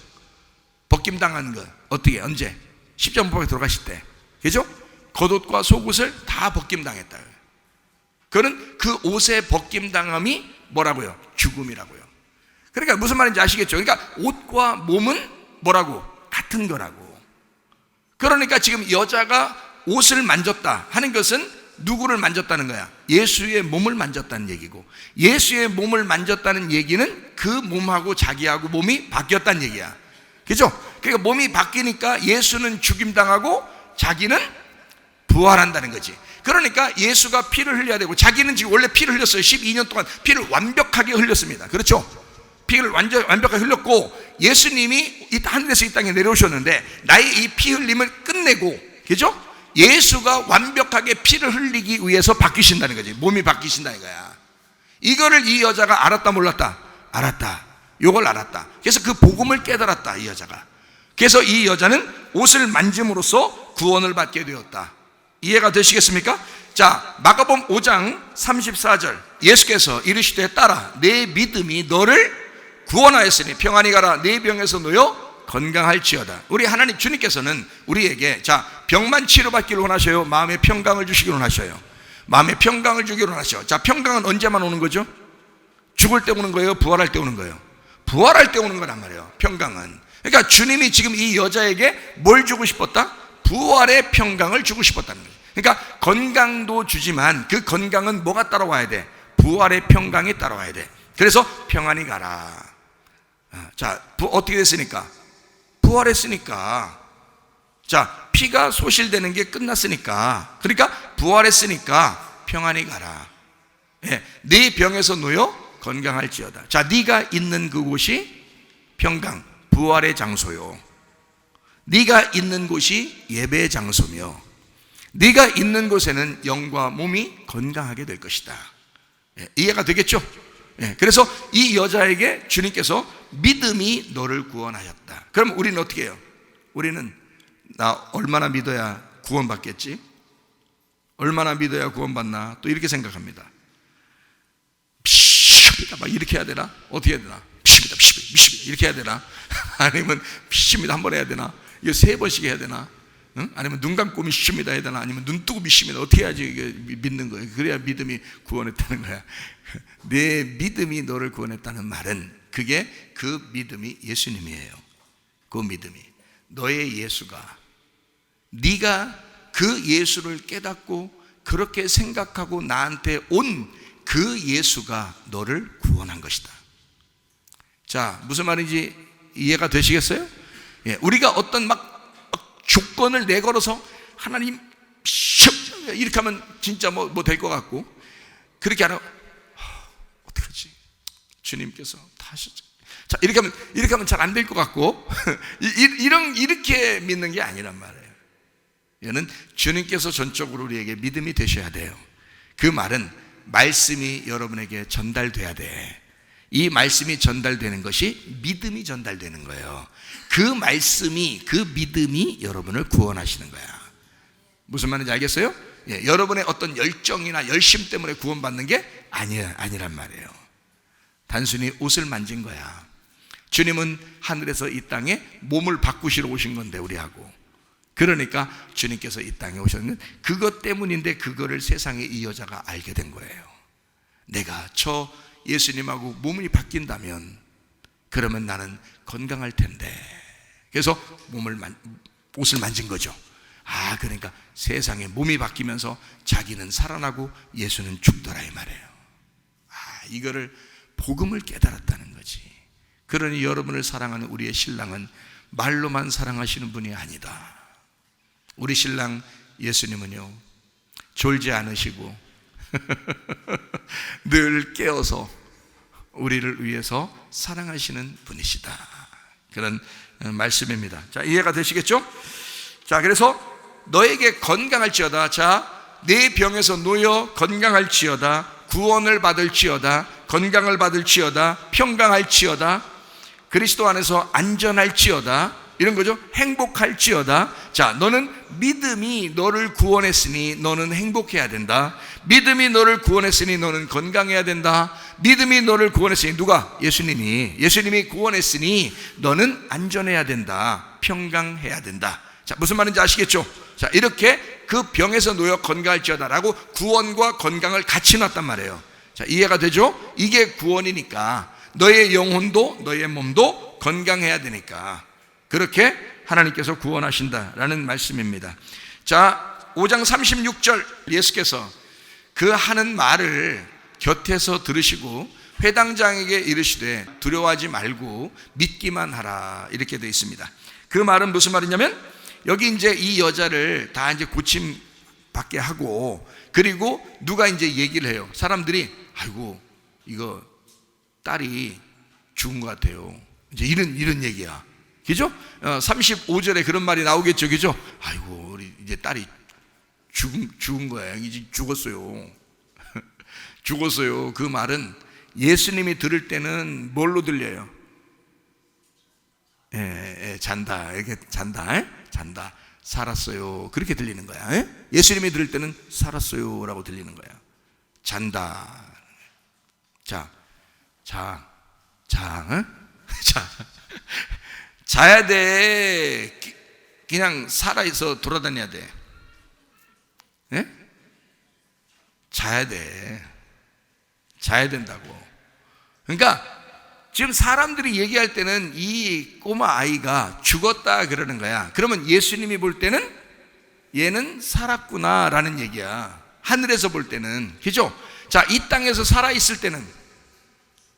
벗김당한 거 어떻게 언제? 십자가 못 박혀 돌아가실 때, 그죠? 겉옷과 속옷을 다 벗김당했다. 그는 그 옷의 벗김당함이 뭐라고요? 죽음이라고요. 그러니까 무슨 말인지 아시겠죠? 그러니까 옷과 몸은 뭐라고? 같은 거라고. 그러니까 지금 여자가 옷을 만졌다 하는 것은 누구를 만졌다는 거야? 예수의 몸을 만졌다는 얘기고, 예수의 몸을 만졌다는 얘기는 그 몸하고 자기하고 몸이 바뀌었다는 얘기야. 그죠? 그러니까 몸이 바뀌니까 예수는 죽임당하고 자기는 부활한다는 거지. 그러니까 예수가 피를 흘려야 되고, 자기는 지금 원래 피를 흘렸어요. 12년 동안 피를 완벽하게 흘렸습니다. 그렇죠? 피를 완벽하게 흘렸고, 예수님이 이 하늘에서 이 땅에 내려오셨는데 나의 이 피 흘림을 끝내고, 그죠? 예수가 완벽하게 피를 흘리기 위해서 바뀌신다는 거지. 몸이 바뀌신다는 거야. 이거를 이 여자가 알았다 몰랐다? 알았다. 이걸 알았다. 그래서 그 복음을 깨달았다, 이 여자가. 그래서 이 여자는 옷을 만짐으로써 구원을 받게 되었다. 이해가 되시겠습니까? 자, 마가복음 5장 34절 예수께서 이르시되 딸아 내 믿음이 너를 구원하였으니 평안히 가라. 내 병에서 놓여 건강할지어다. 우리 하나님 주님께서는 우리에게, 자, 병만 치료받기를 원하셔요? 마음의 평강을 주시기를 원하셔요? 마음의 평강을 주기를 원하셔요. 자, 평강은 언제만 오는 거죠? 죽을 때 오는 거예요? 부활할 때 오는 거예요? 부활할 때 오는 거란 말이에요, 평강은. 그러니까 주님이 지금 이 여자에게 뭘 주고 싶었다? 부활의 평강을 주고 싶었다는 거예요. 그러니까 건강도 주지만 그 건강은 뭐가 따라와야 돼? 부활의 평강이 따라와야 돼. 그래서 평안히 가라. 자, 어떻게 됐으니까? 부활했으니까. 자, 피가 소실되는 게 끝났으니까, 그러니까 부활했으니까 평안히 가라. 예, 네 병에서 놓여 건강할지어다. 자, 네가 있는 그곳이 평강, 부활의 장소요. 네가 있는 곳이 예배의 장소며 네가 있는 곳에는 영과 몸이 건강하게 될 것이다. 예, 이해가 되겠죠? 예, 그래서 이 여자에게 주님께서 믿음이 너를 구원하였다. 그럼 우리는 어떻게 해요? 우리는 나 얼마나 믿어야 구원받겠지? 얼마나 믿어야 구원받나? 또 이렇게 생각합니다. 믿습니다. 막 이렇게 해야 되나? 어떻게 해야 되나? 믿습니다. 이렇게 해야 되나? 아니면 믿습니다. 한 번 해야 되나? 이거 3번씩 해야 되나? 응? 아니면 눈 감고 믿습니다 해야 되나? 아니면 눈 뜨고 믿습니다. 어떻게 해야지 이게 믿는 거예요? 그래야 믿음이 구원했다는 거야. 내 믿음이 너를 구원했다는 말은 그게 그 믿음이 예수님이에요. 그 믿음이 너의 예수가, 네가 그 예수를 깨닫고 그렇게 생각하고 나한테 온 그 예수가 너를 구원한 것이다. 자, 무슨 말인지 이해가 되시겠어요? 예, 우리가 어떤 막 조건을 내걸어서 하나님 이렇게 하면 진짜 뭐 될 것 같고, 그렇게 안 하고 어떡하지? 주님께서 다 하셨죠. 자, 이렇게 하면 잘 안 될 것 같고 이렇게 믿는 게 아니란 말이에요. 얘는 주님께서 전적으로 우리에게 믿음이 되셔야 돼요. 그 말은 말씀이 여러분에게 전달돼야 돼. 이 말씀이 전달되는 것이 믿음이 전달되는 거예요. 그 말씀이, 그 믿음이 여러분을 구원하시는 거야. 무슨 말인지 알겠어요? 예, 여러분의 어떤 열정이나 열심 때문에 구원받는 게 아니란 말이에요. 단순히 옷을 만진 거야. 주님은 하늘에서 이 땅에 몸을 바꾸시러 오신 건데, 우리하고. 그러니까 주님께서 이 땅에 오셨는데 그것 때문인데, 그거를 세상에 이 여자가 알게 된 거예요. 내가 저 예수님하고 몸이 바뀐다면 그러면 나는 건강할 텐데. 그래서 옷을 만진 거죠. 아, 그러니까 세상에 몸이 바뀌면서 자기는 살아나고 예수는 죽더라, 이 말이에요. 아, 이거를 복음을 깨달았다는 거지. 그러니 여러분을 사랑하는 우리의 신랑은 말로만 사랑하시는 분이 아니다. 우리 신랑 예수님은요, 졸지 않으시고 늘 깨어서 우리를 위해서 사랑하시는 분이시다. 그런 말씀입니다. 자, 이해가 되시겠죠? 자, 그래서 너에게 건강할지어다. 자, 내 병에서 놓여 건강할지어다. 구원을 받을지어다. 건강을 받을지어다. 평강할지어다. 그리스도 안에서 안전할지어다. 이런 거죠. 행복할지어다. 자, 너는 믿음이 너를 구원했으니 너는 행복해야 된다. 믿음이 너를 구원했으니 너는 건강해야 된다. 믿음이 너를 구원했으니, 누가? 예수님이 구원했으니 너는 안전해야 된다. 평강해야 된다. 자, 무슨 말인지 아시겠죠? 자, 이렇게 그 병에서 놓여 건강할지어다 라고 구원과 건강을 같이 놨단 말이에요. 자, 이해가 되죠? 이게 구원이니까 너의 영혼도 너의 몸도 건강해야 되니까 그렇게 하나님께서 구원하신다라는 말씀입니다. 자, 5장 36절 예수께서 그 하는 말을 곁에서 들으시고 회당장에게 이르시되 두려워하지 말고 믿기만 하라, 이렇게 되어 있습니다. 그 말은 무슨 말이냐면, 여기 이제 이 여자를 다 이제 고침 받게 하고, 그리고 누가 이제 얘기를 해요. 사람들이, 아이고 이거 딸이 죽은 것 같아요. 이제 이런 얘기야. 그죠? 35절에 그런 말이 나오겠죠. 그죠? 아이고 우리 이제 딸이 죽은 거야. 이제 죽었어요. 죽었어요. 그 말은 예수님이 들을 때는 뭘로 들려요? 잔다. 이렇게 잔다. 잔다. 살았어요. 그렇게 들리는 거야. 예수님이 들을 때는 살았어요 라고 들리는 거야. 잔다. 자야 돼. 그냥 살아있어 돌아다녀야 돼. 자야 돼. 자야 된다고. 그러니까 지금 사람들이 얘기할 때는 이 꼬마 아이가 죽었다 그러는 거야. 그러면 예수님이 볼 때는 얘는 살았구나 라는 얘기야. 하늘에서 볼 때는. 그죠? 자, 이 땅에서 살아있을 때는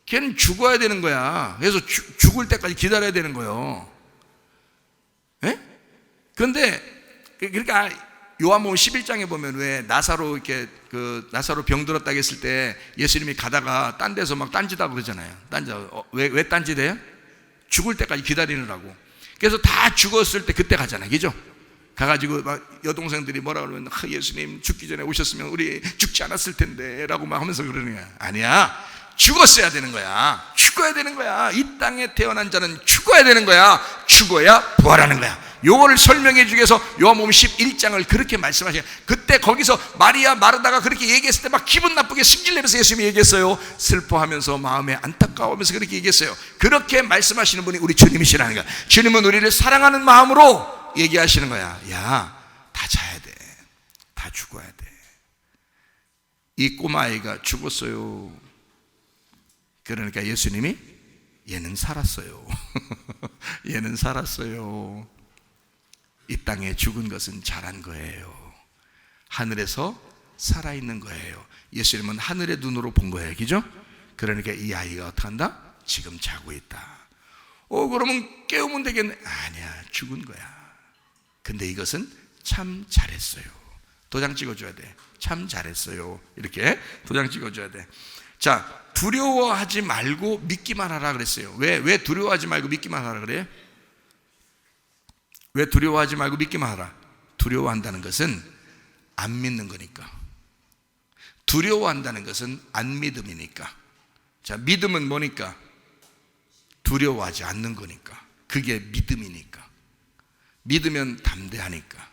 걔는 죽어야 되는 거야. 그래서 죽을 때까지 기다려야 되는 거예요. 그런데 그러니까 요한복음 11장에 보면 왜 나사로 이렇게 나사로 병들었다 했을 때 예수님이 가다가 딴 데서 막 딴짓하고 그러잖아요. 왜 딴짓해요? 죽을 때까지 기다리느라고. 그래서 다 죽었을 때 그때 가잖아요. 그죠? 가가지고 막 여동생들이 뭐라 그러면, 예수님 죽기 전에 오셨으면 우리 죽지 않았을 텐데 라고 막 하면서 그러는 거야. 아니야. 죽었어야 되는 거야. 죽어야 되는 거야. 이 땅에 태어난 자는 죽어야 되는 거야. 죽어야 부활하는 거야. 요거를 설명해 주기 위해서 요한복음 11장을 그렇게 말씀하셔요. 그때 거기서 마리아 마르다가 그렇게 얘기했을 때 막 기분 나쁘게 승질내면서 예수님이 얘기했어요. 슬퍼하면서 마음에 안타까워하면서 그렇게 얘기했어요. 그렇게 말씀하시는 분이 우리 주님이시라는 거야. 주님은 우리를 사랑하는 마음으로 얘기하시는 거야. 야, 다 자야 돼. 다 죽어야 돼. 이 꼬마아이가 죽었어요. 그러니까 예수님이 얘는 살았어요. 얘는 살았어요. 이 땅에 죽은 것은 잘한 거예요. 하늘에서 살아있는 거예요. 예수님은 하늘의 눈으로 본 거예요. 그죠? 그러니까 이 아이가 어떻게 한다? 지금 자고 있다. 그러면 깨우면 되겠네. 아니야, 죽은 거야. 근데 이것은 참 잘했어요. 도장 찍어줘야 돼. 참 잘했어요. 이렇게 도장 찍어줘야 돼. 자, 두려워하지 말고 믿기만 하라 그랬어요. 왜 두려워하지 말고 믿기만 하라 그래요? 왜 두려워하지 말고 믿기만 하라? 두려워한다는 것은 안 믿는 거니까. 두려워한다는 것은 안 믿음이니까. 자, 믿음은 뭐니까? 두려워하지 않는 거니까. 그게 믿음이니까. 믿으면 담대하니까.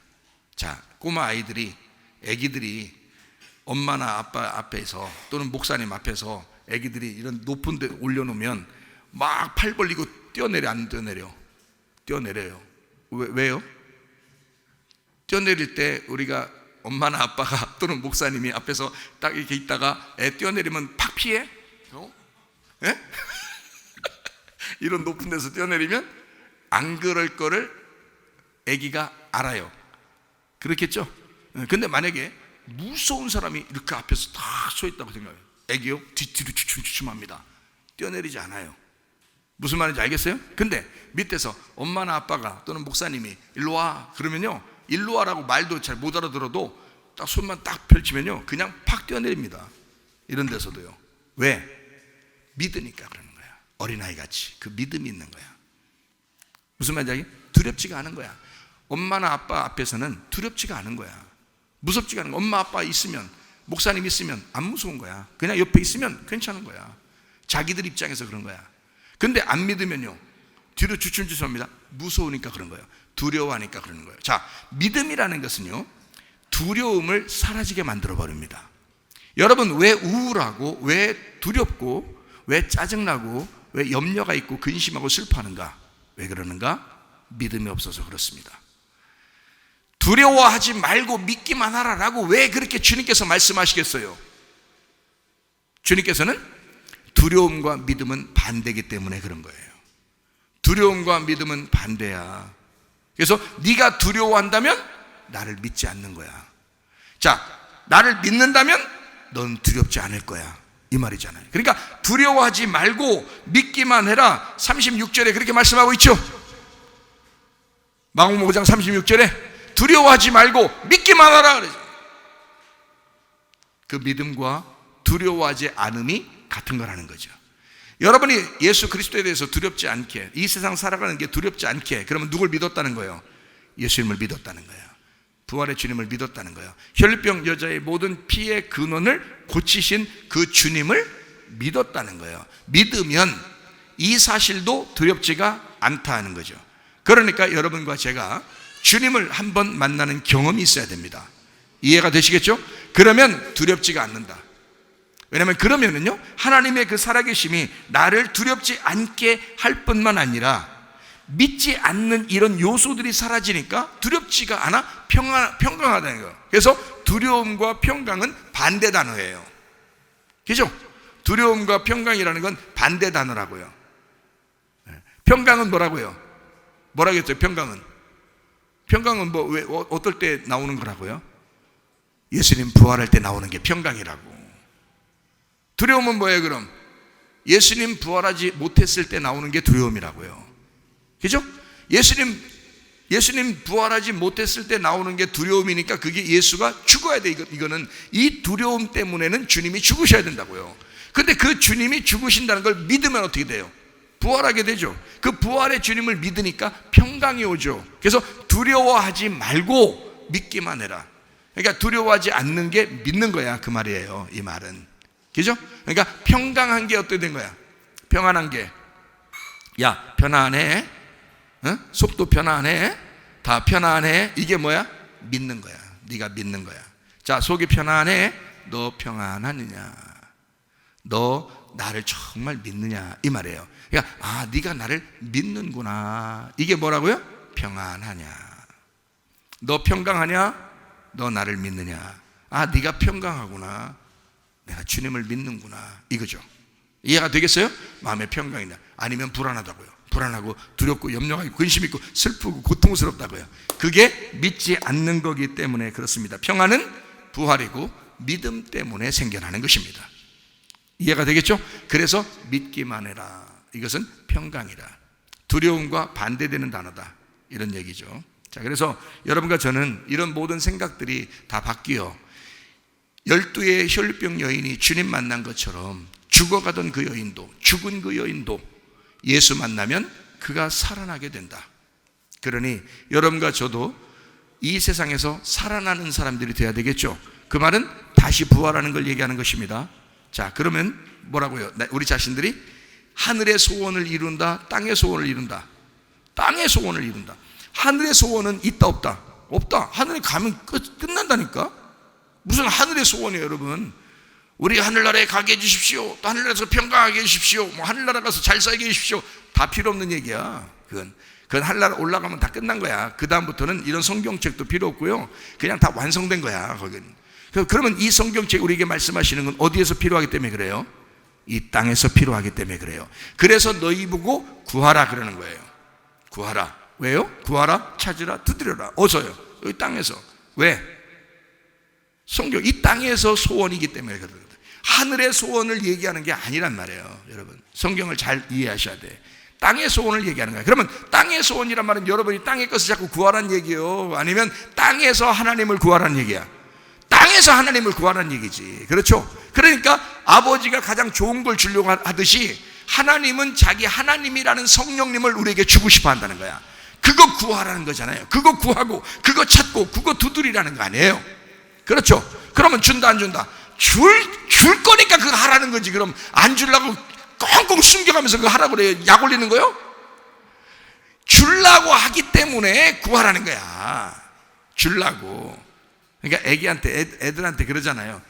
자, 꼬마 아이들이, 애기들이 엄마나 아빠 앞에서 또는 목사님 앞에서 애기들이 이런 높은 데 올려놓으면 막 팔 벌리고 뛰어내려, 안 뛰어내려? 뛰어내려요. 왜요? 뛰어내릴 때 우리가 엄마나 아빠가 또는 목사님이 앞에서 딱 이렇게 있다가 애 뛰어내리면 팍 피해? 예? 이런 높은 데서 뛰어내리면 안 그럴 거를 애기가 알아요. 그렇겠죠? 근데 만약에 무서운 사람이 이렇게 앞에서 딱 서 있다고 생각해요. 애기요? 뒤로 주춤주춤합니다. 뛰어내리지 않아요. 무슨 말인지 알겠어요? 근데 밑에서 엄마나 아빠가 또는 목사님이 일로 와 그러면요, 일로 와라고 말도 잘 못 알아들어도 딱 손만 딱 펼치면요 그냥 팍 뛰어내립니다. 이런 데서도요. 왜? 믿으니까 그러는 거야. 어린아이 같이 그 믿음이 있는 거야. 무슨 말인지 알겠어요? 두렵지가 않은 거야. 엄마나 아빠 앞에서는 두렵지가 않은 거야. 무섭지가 않은 거야. 엄마 아빠 있으면, 목사님 있으면 안 무서운 거야. 그냥 옆에 있으면 괜찮은 거야. 자기들 입장에서 그런 거야. 근데 안 믿으면요 뒤로 주춤주춤합니다. 무서우니까 그런 거예요. 두려워하니까 그러는 거예요. 자, 믿음이라는 것은요 두려움을 사라지게 만들어 버립니다. 여러분, 왜 우울하고 왜 두렵고 왜 짜증나고 왜 염려가 있고 근심하고 슬퍼하는가? 왜 그러는가? 믿음이 없어서 그렇습니다. 두려워하지 말고 믿기만 하라라고 왜 그렇게 주님께서 말씀하시겠어요? 주님께서는 두려움과 믿음은 반대이기 때문에 그런 거예요. 두려움과 믿음은 반대야. 그래서 네가 두려워한다면 나를 믿지 않는 거야. 자, 나를 믿는다면 넌 두렵지 않을 거야, 이 말이잖아요. 그러니까 두려워하지 말고 믿기만 해라. 36절에 그렇게 말씀하고 있죠. 마가복음 5장 36절에 두려워하지 말고 믿기만 하라. 그 믿음과 두려워하지 않음이 같은 거라는 거죠. 여러분이 예수 그리스도에 대해서 두렵지 않게, 이 세상 살아가는 게 두렵지 않게, 그러면 누굴 믿었다는 거예요? 예수님을 믿었다는 거예요. 부활의 주님을 믿었다는 거예요. 혈병 여자의 모든 피의 근원을 고치신 그 주님을 믿었다는 거예요. 믿으면 이 사실도 두렵지가 않다 하는 거죠. 그러니까 여러분과 제가 주님을 한번 만나는 경험이 있어야 됩니다. 이해가 되시겠죠? 그러면 두렵지가 않는다. 왜냐하면 그러면은요 하나님의 그 살아계심이 나를 두렵지 않게 할 뿐만 아니라 믿지 않는 이런 요소들이 사라지니까 두렵지가 않아 평강하다는 거예요. 그래서 두려움과 평강은 반대 단어예요. 그죠? 두려움과 평강이라는 건 반대 단어라고요. 평강은 뭐라고요? 뭐라고 했어요? 평강은 뭐 왜 어떨 때 나오는 거라고요? 예수님 부활할 때 나오는 게 평강이라고. 두려움은 뭐예요 그럼? 예수님 부활하지 못했을 때 나오는 게 두려움이라고요. 그죠? 예수님 부활하지 못했을 때 나오는 게 두려움이니까 그게 예수가 죽어야 돼. 이거는 이 두려움 때문에는 주님이 죽으셔야 된다고요. 근데 그 주님이 죽으신다는 걸 믿으면 어떻게 돼요? 부활하게 되죠. 그 부활의 주님을 믿으니까 평강이 오죠. 그래서 두려워하지 말고 믿기만 해라. 그러니까 두려워하지 않는 게 믿는 거야, 그 말이에요. 이 말은. 그죠? 그러니까 평강한 게 어떻게 된 거야? 평안한 게, 야 편안해, 속도 편안해, 다 편안해. 이게 뭐야? 믿는 거야. 네가 믿는 거야. 자, 속이 편안해. 너 평안하느냐? 너 나를 정말 믿느냐? 이 말이에요. 그러니까 네가 나를 믿는구나. 이게 뭐라고요? 평안하냐? 너 평강하냐? 너 나를 믿느냐? 아, 네가 평강하구나. 내가 주님을 믿는구나. 이거죠. 이해가 되겠어요? 마음의 평강이냐? 아니면 불안하다고요. 불안하고 두렵고 염려하고 근심 있고 슬프고 고통스럽다고요. 그게 믿지 않는 거기 때문에 그렇습니다. 평안은 부활이고 믿음 때문에 생겨나는 것입니다. 이해가 되겠죠? 그래서 믿기만 해라. 이것은 평강이라. 두려움과 반대되는 단어다. 이런 얘기죠. 자, 그래서 여러분과 저는 이런 모든 생각들이 다 바뀌어 12의 혈류병 여인이 주님 만난 것처럼 죽어가던 그 여인도, 죽은 그 여인도 예수 만나면 그가 살아나게 된다. 그러니 여러분과 저도 이 세상에서 살아나는 사람들이 돼야 되겠죠. 그 말은 다시 부활하는 걸 얘기하는 것입니다. 자, 그러면 뭐라고요? 우리 자신들이 하늘의 소원을 이룬다, 땅의 소원을 이룬다. 땅의 소원을 이룬다. 하늘의 소원은 있다 없다? 없다. 하늘에 가면 끝난다니까. 무슨 하늘의 소원이에요, 여러분. 우리 하늘나라에 가게 해주십시오. 또 하늘나라에서 평강하게 해주십시오. 뭐 하늘나라 가서 잘 살게 해주십시오. 다 필요 없는 얘기야. 그건 하늘나라 올라가면 다 끝난 거야. 그 다음부터는 이런 성경책도 필요 없고요. 그냥 다 완성된 거야, 거긴. 그러면 이 성경책 우리에게 말씀하시는 건 어디에서 필요하기 때문에 그래요? 이 땅에서 필요하기 때문에 그래요. 그래서 너희 보고 구하라 그러는 거예요. 구하라. 왜요? 구하라, 찾으라, 두드려라. 어서요. 여기 땅에서. 왜? 성경, 이 땅에서 소원이기 때문에 그렇거든. 하늘의 소원을 얘기하는 게 아니란 말이에요, 여러분. 성경을 잘 이해하셔야 돼. 땅의 소원을 얘기하는 거야. 그러면 땅의 소원이란 말은 여러분이 땅의 것을 자꾸 구하라는 얘기예요? 아니면 땅에서 하나님을 구하라는 얘기야? 땅에서 하나님을 구하라는 얘기지. 그렇죠? 그러니까 아버지가 가장 좋은 걸 주려고 하듯이 하나님은 자기 하나님이라는 성령님을 우리에게 주고 싶어 한다는 거야. 그거 구하라는 거잖아요. 그거 구하고 그거 찾고 그거 두드리라는 거 아니에요? 그렇죠? 그러면 준다 안 준다? 줄 거니까 그거 하라는 거지. 그럼 안 주려고 꽁꽁 숨겨가면서 그거 하라고 그래요? 약 올리는 거요? 주려고 하기 때문에 구하라는 거야. 주려고. 그러니까 애들한테 그러잖아요.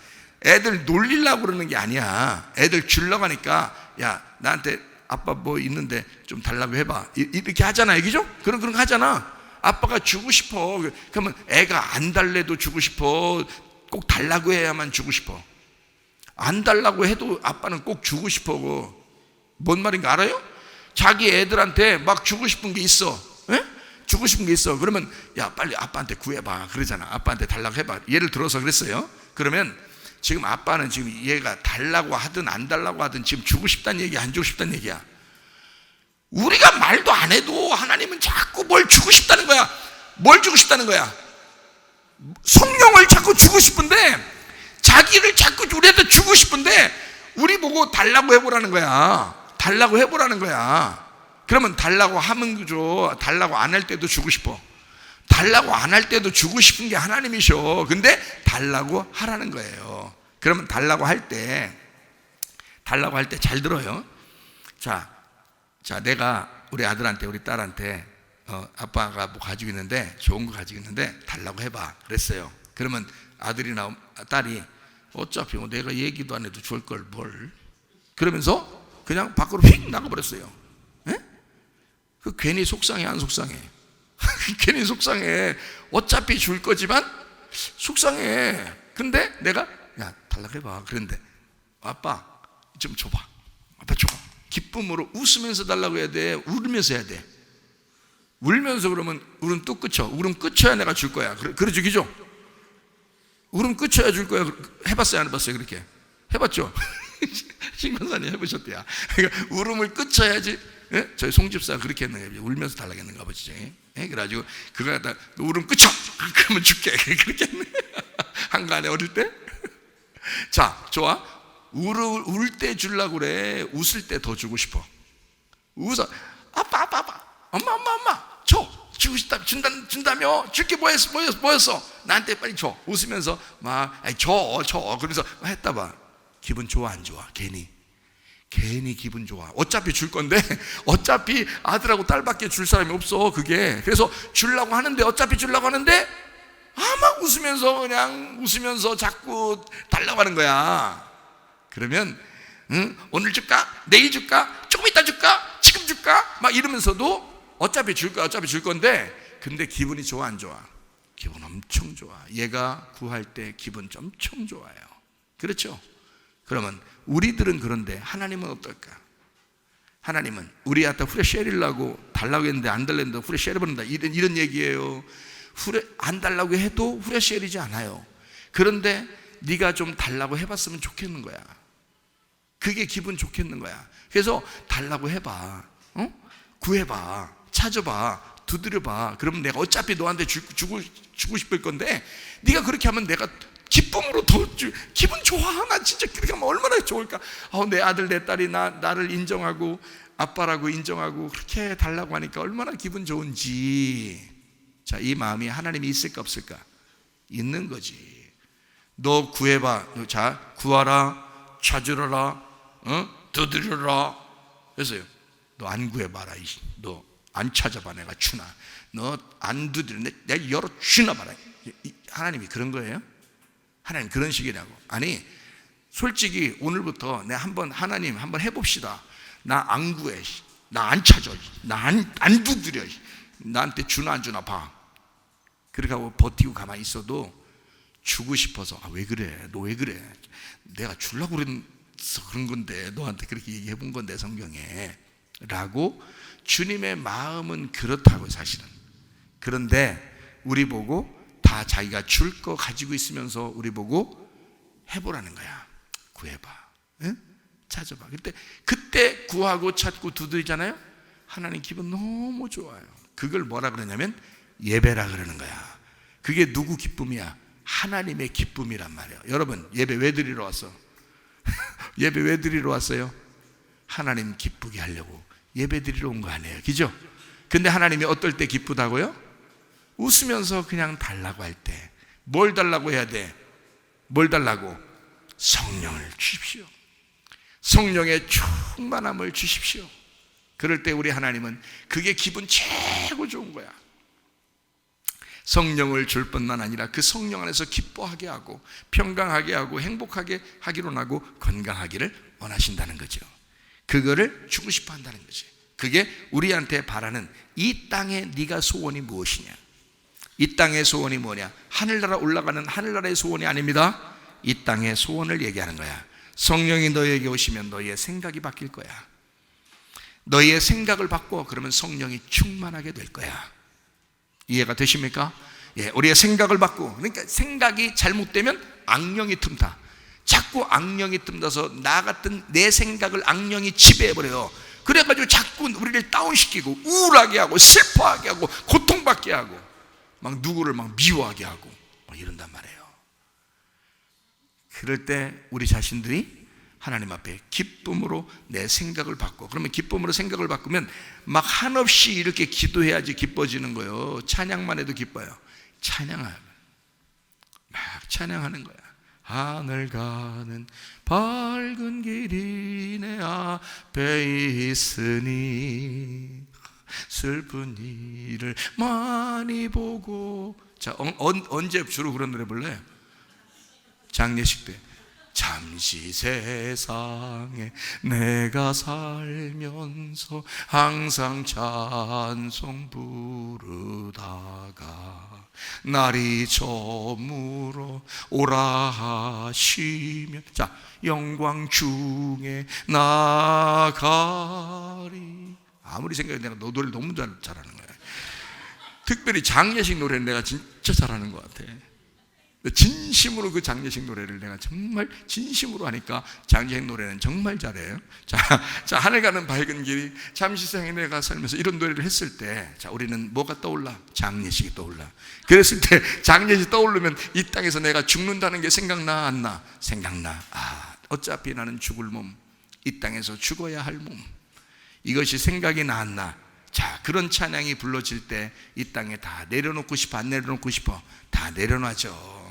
애들 놀리려고 그러는 게 아니야. 애들 주려고 하니까 야, 나한테 아빠 뭐 있는데 좀 달라고 해봐. 이렇게 하잖아, 그죠? 그런 거 하잖아. 아빠가 주고 싶어. 그러면 애가 안 달래도 주고 싶어. 꼭 달라고 해야만 주고 싶어. 안 달라고 해도 아빠는 꼭 주고 싶어. 뭔 말인가 알아요? 자기 애들한테 막 주고 싶은 게 있어. 에? 주고 싶은 게 있어. 그러면 야, 빨리 아빠한테 구해봐. 그러잖아. 아빠한테 달라고 해봐. 예를 들어서 그랬어요. 그러면 지금 아빠는 지금 얘가 달라고 하든 안 달라고 하든 지금 주고 싶다는 얘기야, 안 주고 싶다는 얘기야? 우리가 말도 안 해도 하나님은 자꾸 뭘 주고 싶다는 거야. 뭘 주고 싶다는 거야? 성령을 자꾸 주고 싶은데, 자기를 자꾸 우리한테 주고 싶은데 우리 보고 달라고 해보라는 거야. 달라고 해보라는 거야. 그러면 달라고 하면 그죠. 달라고 안 할 때도 주고 싶어. 달라고 안 할 때도 주고 싶은 게 하나님이셔. 근데 달라고 하라는 거예요. 그러면 달라고 할 때 잘 들어요. 자, 내가 우리 아들한테, 우리 딸한테 아빠가 뭐 가지고 있는데, 좋은 거 가지고 있는데 달라고 해봐 그랬어요. 그러면 아들이나 딸이 어차피 뭐 내가 얘기도 안 해도 줄 걸 뭘, 그러면서 그냥 밖으로 휙 나가버렸어요. 에? 그 괜히 속상해 안 속상해? 괜히 속상해. 어차피 줄 거지만 속상해. 근데 내가 야, 달라고 해봐. 그런데 아빠 좀 줘봐. 아빠 줘. 기쁨으로 웃으면서 달라고 해야 돼? 울면서 해야 돼? 울면서 그러면 울음 뚝 그쳐. 울음 그쳐야 내가 줄 거야. 그러죠, 그죠? 울음 그쳐야 줄 거야. 해봤어요, 안 해봤어요? 그렇게 해봤죠? 신권사님 해보셨대요. 그러니까 울음을 그쳐야지. 예? 저희 송집사가 그렇게 했는가, 울면서 달라겠는가 보지. 예? 그래가지고 그거 갖다 울음 그쳐. 그러면 줄게. 그렇게 했네. 한간에 어릴 때. 자, 좋아. 울 때 주려고 그래? 웃을 때 더 주고 싶어? 웃어. 아빠 엄마 주고 싶다. 준다며? 줄게 뭐였어? 나한테 빨리 줘. 웃으면서 막 줘. 그러면서 했다 봐. 기분 좋아 안 좋아? 괜히 기분 좋아. 어차피 줄 건데, 어차피 아들하고 딸밖에 줄 사람이 없어, 그게. 그래서 주려고 하는데, 어차피 주려고 하는데 막 웃으면서 그냥 웃으면서 자꾸 달라고 하는 거야. 그러면 오늘 줄까? 내일 줄까? 조금 이따 줄까? 지금 줄까? 막 이러면서도 어차피 줄 건데, 근데 기분이 좋아 안 좋아? 기분 엄청 좋아. 얘가 구할 때 기분 엄청 좋아요. 그렇죠? 그러면 우리들은 그런데 하나님은 어떨까? 하나님은 우리한테 후레쉬해리려고 달라고 했는데 안 달랬는데 후레쉬해버린다, 이런 얘기예요. 안 달라고 해도 후레쉬해리지 않아요. 그런데 네가 좀 달라고 해봤으면 좋겠는 거야. 그게 기분 좋겠는 거야. 그래서 달라고 해봐. 구해봐. 찾아봐. 두드려봐. 그러면 내가 어차피 너한테 주고 싶을 건데 네가 그렇게 하면 내가 기쁨으로 더 기분 좋아. 나 진짜 그렇게 하면 얼마나 좋을까. 내 아들 내 딸이 나를 인정하고 아빠라고 인정하고 그렇게 달라고 하니까 얼마나 기분 좋은지. 자, 이 마음이 하나님이 있을까 없을까? 있는 거지. 너 구해봐. 자, 구하라, 찾으라, 두드려라. 그래서요, 너 안 구해봐라. 너 안 찾아봐. 내가 주나. 너 안 두드려. 내가 열어 주나 봐라. 하나님이 그런 거예요? 하나님 그런 식이라고. 아니, 솔직히 오늘부터 하나님 한번 해봅시다. 나 안 구해. 나 안 찾아. 나 안 두드려. 나한테 주나 안 주나 봐. 그렇게 하고 버티고 가만히 있어도 주고 싶어서. 왜 그래? 너 왜 그래? 내가 주려고 그래서 그런 건데, 너한테 그렇게 얘기해 본 건데 성경에 라고. 주님의 마음은 그렇다고 사실은. 그런데 우리 보고 다 자기가 줄 거 가지고 있으면서 우리 보고 해보라는 거야. 구해봐. 응? 찾아봐. 그때 구하고 찾고 두드리잖아요. 하나님 기분 너무 좋아요. 그걸 뭐라 그러냐면 예배라 그러는 거야. 그게 누구 기쁨이야? 하나님의 기쁨이란 말이에요. 여러분, 예배 왜 드리러 왔어? 예배 왜 드리러 왔어요? 하나님 기쁘게 하려고 예배 드리러 온 거 아니에요. 그죠? 근데 하나님이 어떨 때 기쁘다고요? 웃으면서 그냥 달라고 할 때. 뭘 달라고 해야 돼? 뭘 달라고? 성령을 주십시오. 성령의 충만함을 주십시오. 그럴 때 우리 하나님은 그게 기분 최고 좋은 거야. 성령을 줄 뿐만 아니라 그 성령 안에서 기뻐하게 하고 평강하게 하고 행복하게 하기로 하고 건강하기를 원하신다는 거죠. 그거를 주고 싶어 한다는 거지. 그게 우리한테 바라는 이 땅에 네가 소원이 무엇이냐? 이 땅의 소원이 뭐냐? 하늘나라 올라가는 하늘나라의 소원이 아닙니다. 이 땅의 소원을 얘기하는 거야. 성령이 너에게 오시면 너희의 생각이 바뀔 거야. 너희의 생각을 바꿔. 그러면 성령이 충만하게 될 거야. 이해가 되십니까? 예, 우리의 생각을 바꾸고. 그러니까 생각이 잘못되면 악령이 틈타. 자꾸 악령이 틈타서 나 같은 내 생각을 악령이 지배해버려요. 그래가지고 자꾸 우리를 다운시키고 우울하게 하고 슬퍼하게 하고 고통받게 하고 막 누구를 막 미워하게 하고 막 이런단 말이에요. 그럴 때 우리 자신들이 하나님 앞에 기쁨으로 내 생각을 바꿔. 그러면 기쁨으로 생각을 바꾸면 막 한없이 이렇게 기도해야지 기뻐지는 거예요. 찬양만 해도 기뻐요. 찬양하면 막 찬양하는 거야. 하늘 가는 밝은 길이 내 앞에 있으니 슬픈 일을 많이 보고. 자, 언제 주로 그런 노래 불러요? 장례식 때. 잠시 세상에 내가 살면서 항상 찬송 부르다가 날이 저물어 오라 하시면, 자, 영광 중에 나가리. 아무리 생각해도 내가 너 노래를 너무 잘하는 거야. 특별히 장례식 노래는 내가 진짜 잘하는 것 같아. 진심으로 그 장례식 노래를 내가 정말 진심으로 하니까 장례식 노래는 정말 잘해요. 자, 하늘 가는 밝은 길이 잠시 세상에 내가 살면서 이런 노래를 했을 때, 자, 우리는 뭐가 떠올라? 장례식이 떠올라. 그랬을 때 장례식 떠오르면 이 땅에서 내가 죽는다는 게 생각나 안 나? 생각나. 어차피 나는 죽을 몸, 이 땅에서 죽어야 할 몸, 이것이 생각이 나 안 나? 자, 그런 찬양이 불러질 때 이 땅에 다 내려놓고 싶어 안 내려놓고 싶어? 다 내려놔죠.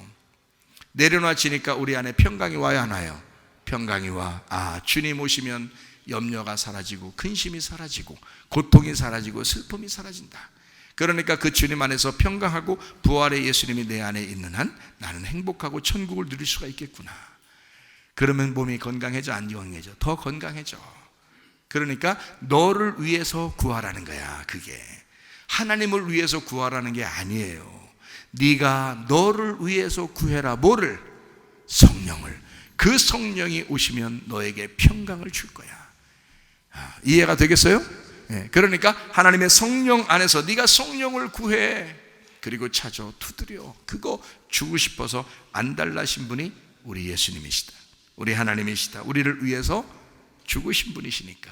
내려놔지니까 우리 안에 평강이 와야 하나요? 평강이 와. 주님 오시면 염려가 사라지고 근심이 사라지고 고통이 사라지고 슬픔이 사라진다. 그러니까 그 주님 안에서 평강하고 부활의 예수님이 내 안에 있는 한 나는 행복하고 천국을 누릴 수가 있겠구나. 그러면 몸이 건강해져 안 건강해져? 더 건강해져. 그러니까 너를 위해서 구하라는 거야. 그게 하나님을 위해서 구하라는 게 아니에요. 네가 너를 위해서 구해라. 뭐를? 성령을. 그 성령이 오시면 너에게 평강을 줄 거야. 이해가 되겠어요? 그러니까 하나님의 성령 안에서 네가 성령을 구해, 그리고 찾아 두드려. 그거 주고 싶어서 안달나신 분이 우리 예수님이시다. 우리 하나님이시다. 우리를 위해서 죽으신 분이시니까.